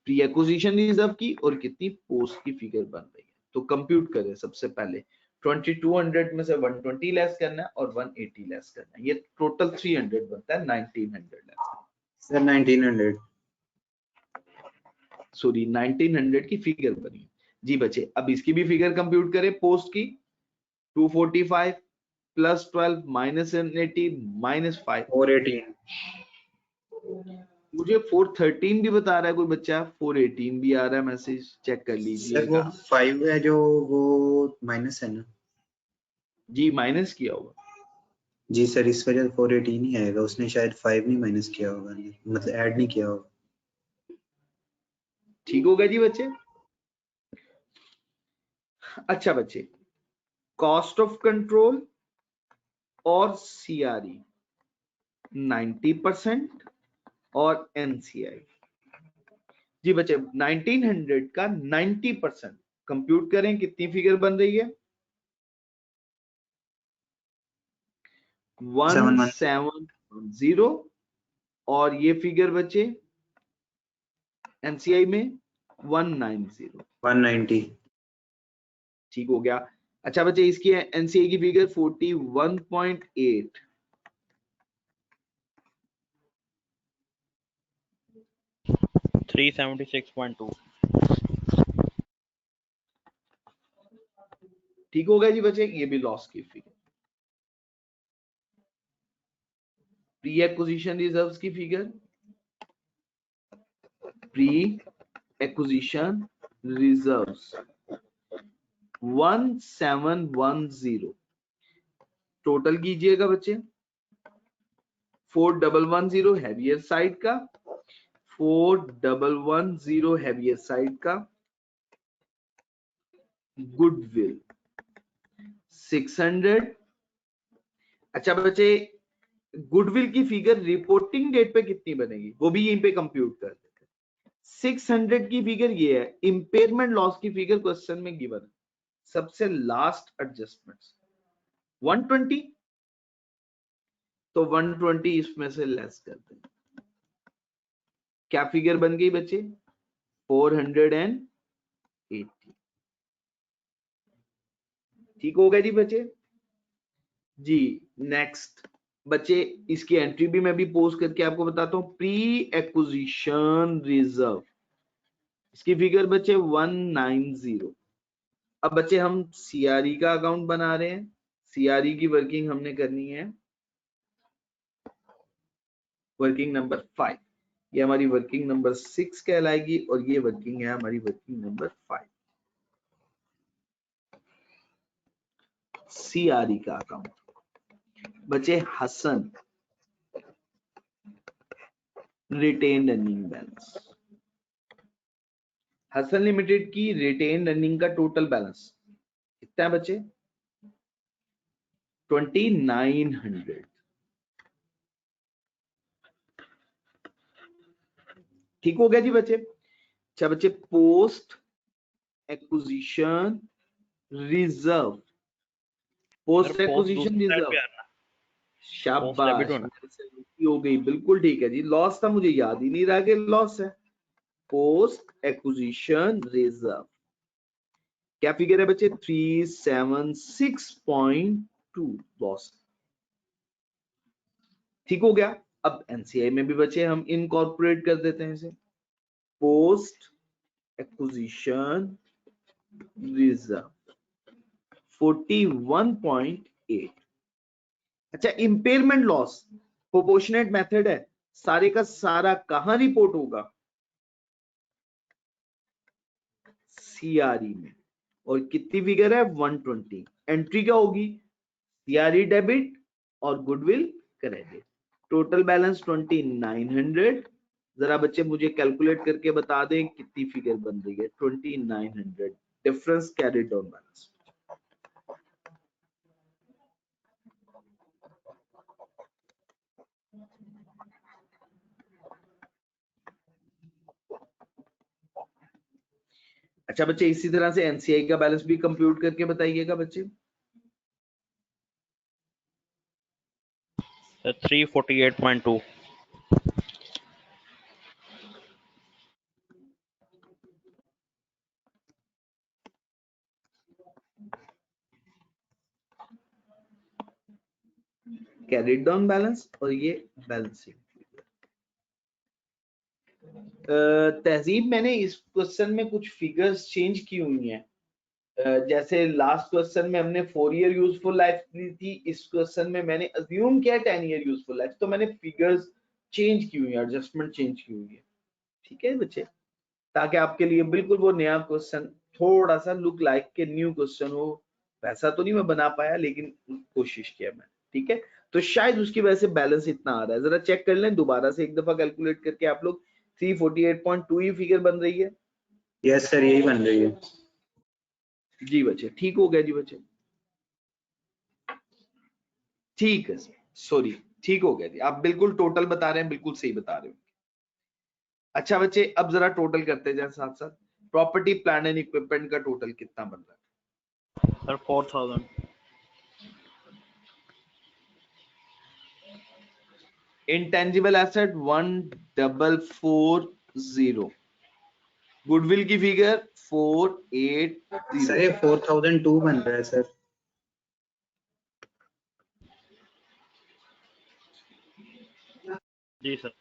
एक्विजिशन रिजर्व की और कितनी पोस्ट की फिगर बन रही है। तो कंप्यूट करें। सबसे पहले 2200 में से 120 लेस करना है और 180 लेस करना है, ये टोटल 300 बनता है, 1900 लेस। सर 1900, सॉरी 1900 की फिगर बनी जी बच्चे। अब इसकी भी फिगर कंप्यूट करें। पोस्ट की 245 प्लस 12 माइनस 80 माइनस 5, 418। मुझे 413 भी बता रहा है कोई बच्चा, 418 भी आ रहा है मैसेज, चेक कर सर वो लीजिएगा। 5 है जो वो माइनस है ना? जी माइनस किया होगा। जी सर, इस वजह से 418 ही आएगा, उसने शायद 5 नहीं माइनस किया होगा, मतलब ऐड नहीं किया होगा। ठीक हो गया जी बच्चे। अच्छा बच्चे, कॉस्ट ऑफ कंट्रोल और सीआरई 90% और एनसीआई। जी बच्चे 1900 का 90% कंप्यूट करें, कितनी फिगर बन रही है? 1710। और ये फिगर बच्चे एनसीआई में 190। 190। ठीक हो गया। अच्छा बच्चे, इसकी एनसीआई की फिगर 41.8। $376.2। ठीक हो गया जी बच्चे, ये भी लॉस की फिगर। प्री एक्विजिशन रिजर्व्स की figure, pre acquisition reserves 1710। Total कीजिएगा बच्चे, 4110 हैवियर साइड का, 4110 हैवियर साइड का, गुडविल 600। अच्छा बच्चे, गुडविल की फिगर रिपोर्टिंग डेट पे कितनी बनेगी वो भी यहीं पे कंप्यूट कर देते हैं। 600 की फिगर ये है। इंपेयरमेंट लॉस की फिगर क्वेश्चन में गिवन है, सबसे लास्ट एडजस्टमेंट्स 120, तो 120 इसमें से लेस करते हैं। क्या फिगर बन गई बच्चे? 480। ठीक हो गया जी बच्चे। जी नेक्स्ट, बच्चे इसकी एंट्री भी मैं भी पोस्ट करके आपको बताता हूँ। प्री एक्विजिशन रिजर्व, इसकी फिगर बच्चे 190। अब बच्चे हम सीआरई का अकाउंट बना रहे हैं, सीआरई की वर्किंग हमने करनी है, वर्किंग नंबर 5, ये हमारी वर्किंग नंबर 6 कहलाएगी और ये वर्किंग है हमारी वर्किंग नंबर 5। सीआरई का अकाउंट बच्चे Hasan retain earning balance, Hasan limited की रिटेन अर्निंग का टोटल बैलेंस कितना है बच्चे? 2900। ठीक हो गया जी बच्चे। अच्छा बच्चे, post acquisition reserve, post acquisition reserve, शाबाश, मेरे से गलती हो गई, बिल्कुल ठीक है जी। लॉस था, मुझे याद ही नहीं रहा कि लॉस है। पोस्ट एक्विजिशन रिजर्व क्या फिगर है बच्चे? 376.2 लॉस। ठीक हो गया। अब एनसीआई में भी बच्चे हम इनकॉर्पोरेट कर देते हैं इसे, पोस्ट एक्विजिशन रिजर्व 41.8। अच्छा, इंपेयरमेंट लॉस प्रोपोर्शनेट मेथड है, सारे का सारा कहां रिपोर्ट होगा? सीआरई में। और कितनी फिगर है? 120। एंट्री क्या होगी? सीआरई डेबिट और गुडविल क्रेडिट। Total balance 2900। जरा बच्चे मुझे कैलकुलेट करके बता दें कितनी फिगर बन रही है? 2900 डिफरेंस कैरिड डाउन बैलेंस। अच्छा बच्चे, इसी तरह से एनसीआई का बैलेंस भी कंप्यूट करके बताइएगा बच्चे। 348.2। कैरिड डाउन बैलेंस और ये बैलेंसिंग। तहजीब, मैंने इस क्वेश्चन में कुछ फिगर्स चेंज की हुई हैं। जैसे लास्ट क्वेश्चन में हमने 4 ईयर यूजफुल लाइफ ली थी, इस क्वेश्चन में मैंने अज्यूम किया 10 ईयर यूजफुल लाइफ, तो मैंने फिगर्स चेंज की हुई है, एडजस्टमेंट चेंज की हुई है। ठीक है बच्चे, ताकि आपके लिए बिल्कुल वो नया क्वेश्चन थोड़ा सा लुक लाइक के न्यू क्वेश्चन हो। वैसा तो नहीं मैं बना पाया, लेकिन कोशिश किया मैं। ठीक है, तो शायद उसकी वजह से बैलेंस इतना आ रहा है। जरा चेक कर लें दोबारा से एक दफा कैलकुलेट करके आप लोग। 348.2 ही फिगर बन रही है। यस सर, यही बन रही है जी बच्चे, ठीक हो गया जी बच्चे। ठीक है सर, सॉरी, ठीक हो गया जी। आप बिल्कुल टोटल बता रहे हैं, बिल्कुल सही बता रहे हो। अच्छा बच्चे, अब जरा टोटल करते जाए साथ साथ। प्रॉपर्टी प्लांट एंड इक्विपमेंट का टोटल कितना बन रहा है? सर 4000। Intangible asset 1440। गुडविल की फिगर 480। सर। ये 4002 बन रहा है सर। जी सर।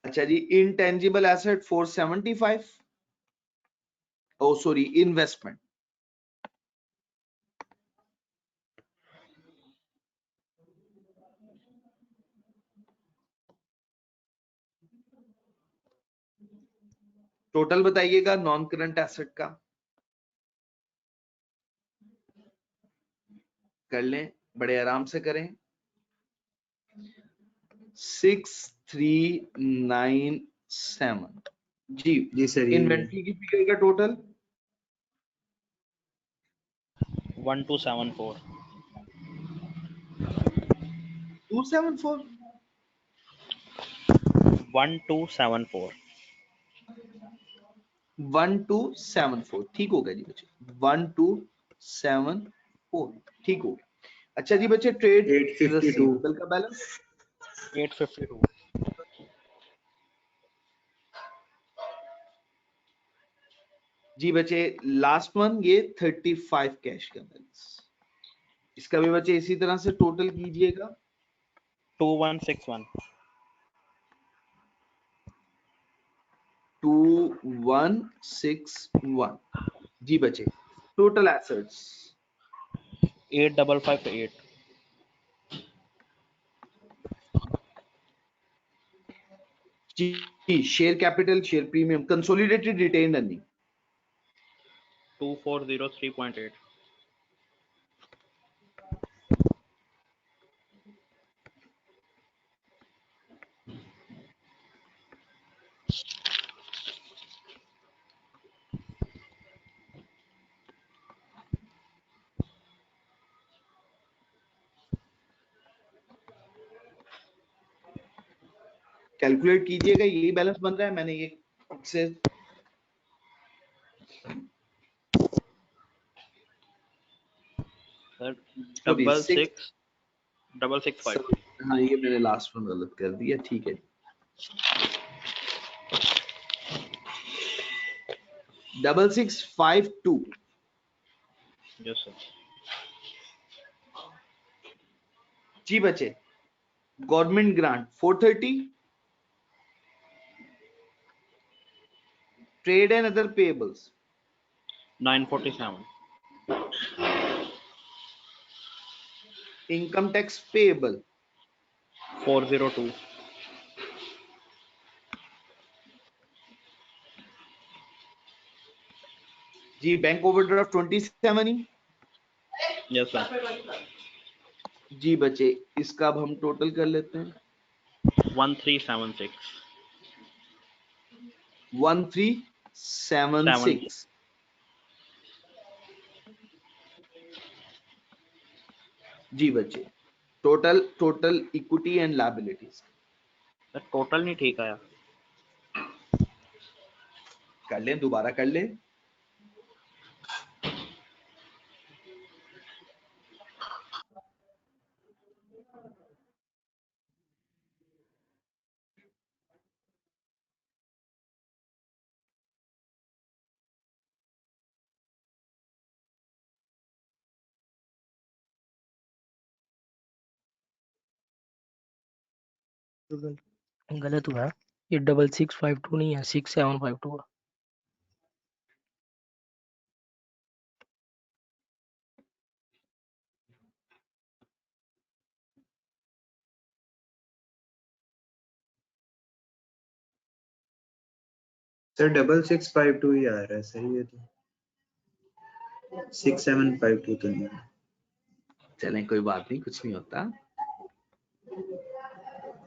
अच्छा जी, इंटेंजिबल एसेट 475। ओ सॉरी, इन्वेस्टमेंट टोटल बताइएगा नॉन करंट एसेट का। कर लें, बड़े आराम से करें। 6397। जी सर, यही है। इन्वेंट्री की फिगर का टोटल 1274। 274। 1274। 1274 ठीक हो गया जी बच्चे। 1274 ठीक हो गया। अच्छा जी बच्चे, ट्रेड 852 रिसीवेबल का बैलेंस 852। जी बच्चे, लास्ट वन ये 35 कैश का बैलेंस। इसका भी बच्चे इसी तरह से टोटल कीजिएगा। 2161 2161 जी बच्चे। टोटल एसेट्स 8558 जी। Share capital, share premium, consolidated retain earning 2403.8 calculate कीजिएगा। यही बैलेंस बन रहा है, मैंने ये खुद से सर सॉरी 66665 हाँ ये मैंने लास्ट में गलत कर दिया, ठीक है। 6652 यस सर। जी बच्चे। Government grant 430, trade and other payables 947 income tax payable 402 जी। Bank overdraft 27 yes sir. जी बच्चे। इसका अब हम टोटल कर लेते हैं। 1376 1376 जी बच्चे। Total equity and liabilities sir total नहीं ठीक आया। कर लें, दोबारा कर लें। गलत हुआ है, ये 6652 नहीं है, 6752 है। सर 6652 ही आ रहा है, सही है तो 6752 तो नहीं। चलें कोई बात नहीं, कुछ नहीं होता।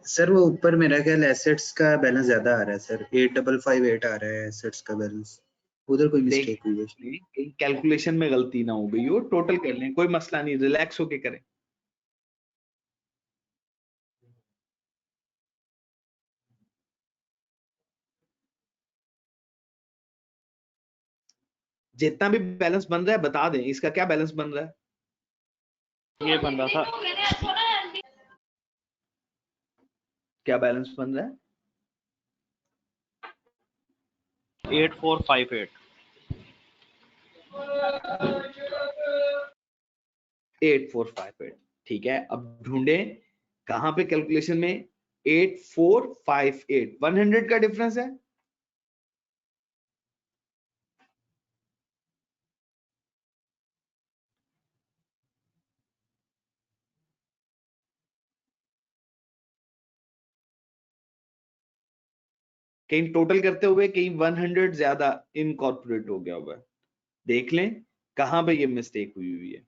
सर वो ऊपर मेरा ख्याल एसेट्स का बैलेंस ज्यादा आ रहा है सर, 8558 आ रहा है एसेट्स का बैलेंस, उधर कोई मिस्टेक हुई है। देख कैलकुलेशन में गलती ना हो गई हो, टोटल कर लें, कोई मसला नहीं, रिलैक्स होके करें। जितना भी बैलेंस बन रहा है बता दें, इसका क्या बैलेंस बन रहा है? ये बन रहा था, क्या बैलेंस बन रहा है? 8458 8458 ठीक है। अब ढूंढे कहां पे कैलकुलेशन में 8458 100 का डिफरेंस है। कहीं टोटल करते हुए कहीं 100 ज्यादा इनकॉर्पोरेट हो गया हुआ है। देख लें कहां पे ये मिस्टेक हुई है।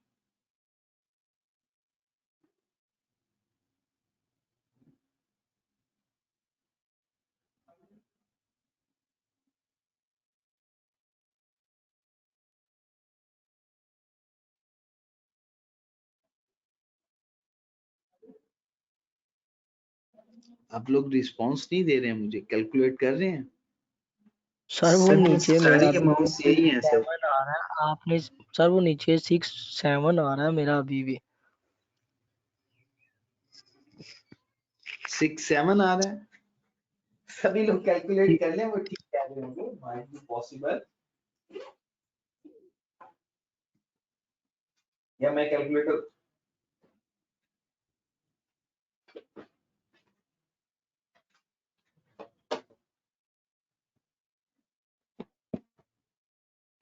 आप लोग रिस्पांस नहीं दे रहे हैं मुझे, कैलकुलेट कर रहे हैं? सर वो नीचे मेरा सारी अमाउंट्स यही हैं सर। 7 आ रहा है, आपने सर वो नीचे 67 आ रहा है मेरा अभी भी। 67 आ रहा है। सभी लोग कैलकुलेट कर लें, वो ठीक कह रहे होंगे, माइट बी पॉसिबल। या मैं कैलकुलेटर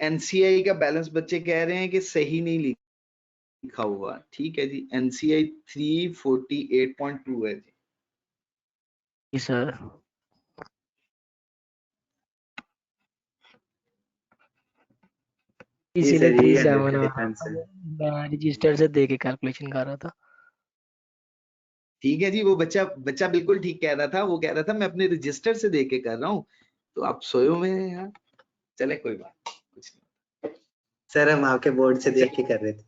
एनसीआई का बैलेंस बच्चे कह रहे हैं कि सही नहीं लिखा हुआ। ठीक है जी, एनसीआई 348.2 है जी। जी सर, जी इसीलिए सर, यही 37 डिफरेंस है। मैं रजिस्टर से दे के कैलकुलेशन कर रहा था। ठीक है जी, वो बच्चा बिल्कुल ठीक कह रहा था। वो कह रहा था मैं अपने रजिस्टर से देख के कर रहा हूँ, तो आप सोए हुए हैं यार। चले कोई बात कुछ सर हम आपके बोर्ड से देख के कर रहे थे।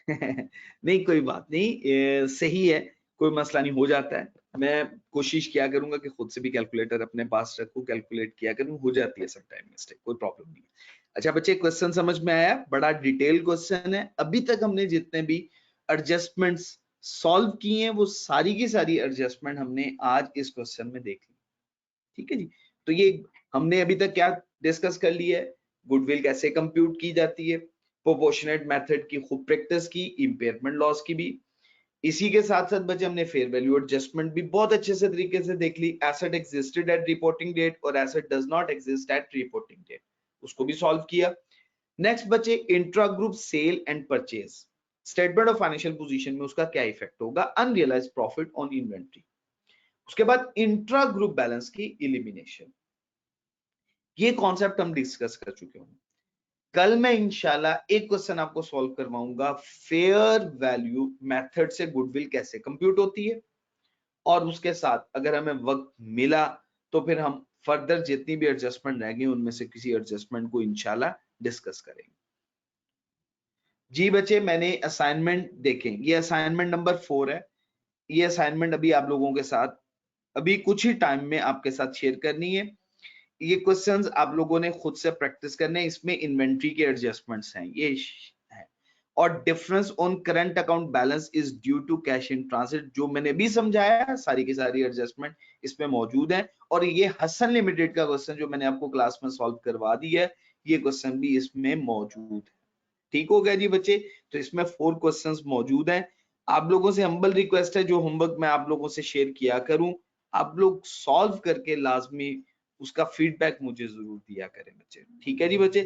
नहीं। नहीं कोई बात नहीं, सही है, कोई मसला नहीं, हो जाता है। मैं कोशिश किया करूंगा कि खुद से भी कैलकुलेटर अपने पास रखूं, कैलकुलेट किया करूं, हो जाती है सम टाइम मिस्टेक, कोई प्रॉब्लम नहीं। अच्छा बच्चे, क्वेश्चन समझ में आया? बड़ा डिटेल क्वेश्चन है। अभी तक हमने जितने भी एडजस्टमेंट्स सॉल्व किए हैं वो सारी की सारी एडजस्टमेंट हमने आज इस क्वेश्चन में देख ली। ठीक है जी, तो ये हमने अभी तक क्या डिस्कस कर लिया है? गुडविल कैसे कंप्यूट की जाती है, प्रोपोर्शनेट मेथड की खूब प्रैक्टिस की, इम्पेयरमेंट लॉस की भी। इसी के साथ साथ बच्चे हमने फेयर वैल्यू एडजस्टमेंट भी बहुत अच्छे से तरीके से देख ली। Asset existed at reporting date और asset does not exist at reporting date, उसको भी सॉल्व किया। नेक्स्ट बच्चे, intra group sale and purchase, statement of financial position में उसका क्या इफेक्ट होगा, अनरियलाइज्ड प्रॉफिट ऑन इन्वेंट्री। उसके बाद इंट्रा ग्रुप बैलेंस की इलिमिनेशन, ये कॉन्सेप्ट हम डिस्कस कर चुके हैं। कल मैं इंशाल्लाह एक क्वेश्चन आपको सॉल्व करवाऊंगा, फेयर वैल्यू मेथड से गुडविल कैसे कंप्यूट होती है, और उसके साथ अगर हमें वक्त मिला तो फिर हम फर्दर जितनी भी एडजस्टमेंट रह गई उनमें से किसी एडजस्टमेंट को इंशाल्लाह डिस्कस करेंगे। जी बच्चे, मैंने असाइनमेंट देखें, ये असाइनमेंट नंबर 4 है। ये असाइनमेंट अभी आप लोगों के साथ अभी कुछ ही टाइम में आपके साथ शेयर करनी है। ये क्वेश्चंस आप लोगों ने खुद से प्रैक्टिस करने हैं। इसमें इन्वेंट्री के एडजस्टमेंट्स हैं ये है, और difference on current account balance is due to cash in transit, जो मैंने भी समझाया है, सारी की सारी एडजस्टमेंट इसमें मौजूद है। और ये हसन लिमिटेड का क्वेश्चन जो मैंने आपको क्लास में सॉल्व करवा दिया है, ये क्वेश्चन भी इसमें मौजूद है। ठीक हो गया जी बच्चे, तो इसमें 4 क्वेश्चंस मौजूद हैं। आप लोगों से हम्बल रिक्वेस्ट है, जो होमवर्क मैं आप लोगों से शेयर किया करूं, आप लोग सॉल्व करके लाजमी उसका फीडबैक मुझे जरूर दिया करें बच्चे। ठीक है जी बच्चे,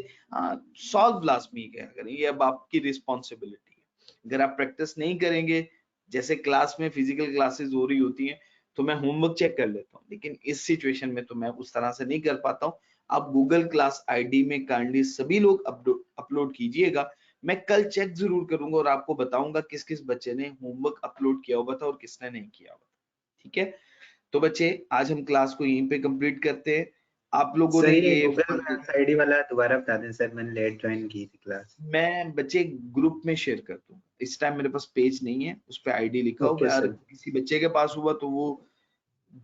सॉल्व लाजमी क्या करें, ये अब आपकी रिस्पॉन्सिबिलिटी है। अगर आप प्रैक्टिस नहीं करेंगे, जैसे क्लास में फिजिकल क्लासेस हो रही होती हैं तो मैं होमवर्क चेक कर लेता हूँ, लेकिन इस सिचुएशन में तो मैं उस तरह से नहीं कर पाता हूँ। आप गूगल क्लास आईडी में काइंडली सभी लोग अपलोड कीजिएगा। मैं कल चेक जरूर करूंगा और आपको बताऊंगा किस किस बच्चे ने होमवर्क अपलोड किया हुआ था और किसने नहीं किया हुआ। ठीक है, तो बच्चे आज हम क्लास को यहीं पे कंप्लीट करते हैं। आप लोगों सर ने ये ये गूगल क्लास आईडी वाला दोबारा बता दें सर, मैंने लेट ज्वाइन की थी क्लास। मैं बच्चे ग्रुप में शेयर कर दूंगा। इस टाइम मेरे पास पेज नहीं है, उस पे आईडी लिखा हुआ ओके है, अगर सर। किसी बच्चे के पास हुआ तो वो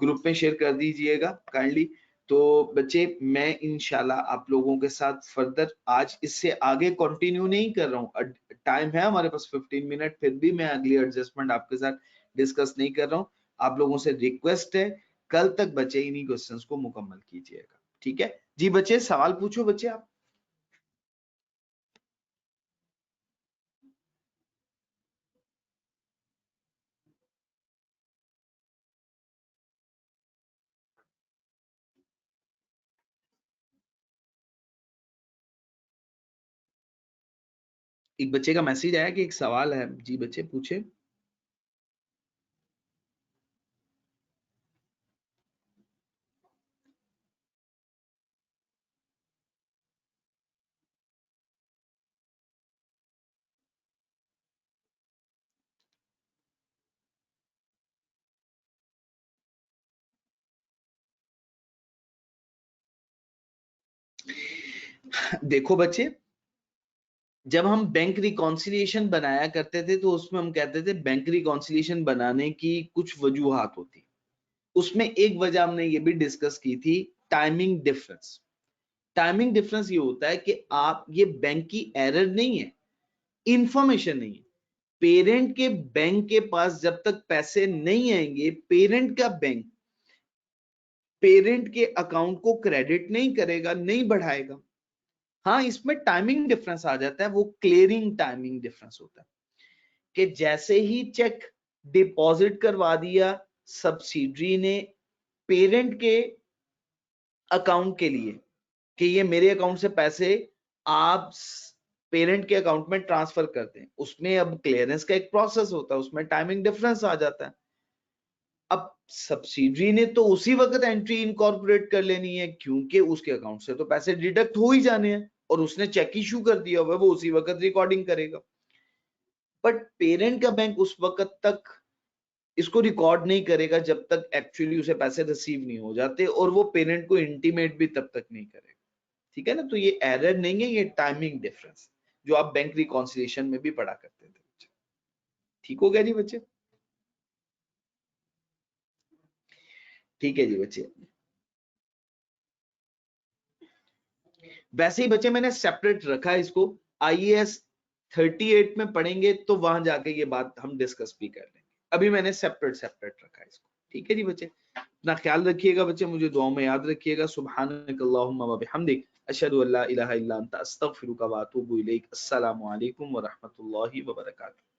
ग्रुप में शेयर कर दीजिएगा काइंडली। तो बच्चे मैं इंशाल्लाह आप लोगों के साथ फर्दर आज इससे आगे कंटिन्यू नहीं कर रहा हूँ। टाइम है हमारे पास 15 मिनट, फिर भी मैं अगली एडजस्टमेंट आपके साथ डिस्कस नहीं कर रहा हूँ। आप लोगों से रिक्वेस्ट है, कल तक बच्चे इन्हीं क्वेश्चंस को मुकम्मल कीजिएगा। ठीक है जी बच्चे, सवाल पूछो बच्चे आप। एक बच्चे का मैसेज आया कि एक सवाल है। जी बच्चे पूछे। देखो बच्चे, जब हम बैंक रिकॉन्सिलिएशन बनाया करते थे तो उसमें हम कहते थे बैंक रिकॉन्सिलिएशन बनाने की कुछ वजूहात होती। उसमें एक वजह हमने ये भी डिस्कस की थी, टाइमिंग डिफरेंस। टाइमिंग डिफरेंस ये होता है कि आप, ये बैंक की एरर नहीं है, इंफॉर्मेशन नहीं है। पेरेंट के बैंक के पास जब तक पैसे नहीं आएंगे, पेरेंट का बैंक पेरेंट के अकाउंट को क्रेडिट नहीं करेगा, नहीं बढ़ाएगा। हाँ, इसमें टाइमिंग डिफरेंस आ जाता है, वो क्लियरिंग टाइमिंग डिफरेंस होता है कि जैसे ही चेक डिपॉजिट करवा दिया सब्सिडरी ने पेरेंट के अकाउंट के लिए कि ये मेरे अकाउंट से पैसे आप पेरेंट के अकाउंट में ट्रांसफर करते हैं, उसमें अब क्लियरेंस का एक प्रोसेस होता है, उसमें टाइमिंग डिफरेंस आ जाता है। अब सब्सिडरी ने तो उसी वक्त एंट्री इनकॉर्पोरेट कर लेनी है, क्योंकि उसके अकाउंट से तो पैसे डिडक्ट हो ही जाने हैं और उसने चेक इशू कर दिया हुआ है, वो उसी वक्त रिकॉर्डिंग करेगा। बट पेरेंट का बैंक उस वक्त तक इसको रिकॉर्ड नहीं करेगा जब तक एक्चुअली उसे पैसे रिसीव नहीं हो जाते, और वो पेरेंट को इंटीमेट भी तब तक नहीं करेगा। ठीक है ना, तो ये एरर नहीं है, ये टाइमिंग डिफरेंस जो आप बैंक रिकॉन्सिलिएशन में भी पढ़ा करते थे। ठीक हो गया जी बच्चे? ठीक है जी बच्चे। वैसे ही बच्चे मैंने सेपरेट रखा है इसको, IAS 38 में पढ़ेंगे तो वहां जाके ये बात हम डिस्कस भी कर लेंगे। अभी मैंने सेपरेट रखा है इसको। ठीक है जी बच्चे, अपना ख्याल रखिएगा बच्चे, मुझे दुआओं में याद रखिएगा। सुब्हानकल्लाहुम्मा व बिहम्दिक अशहदु अल्ला इलाहा इल्ला अंता अस्तगफिरुका व अतूबु इलैक। अस्सलामु अलैकुम व रहमतुल्लाहि व बरकातुहू।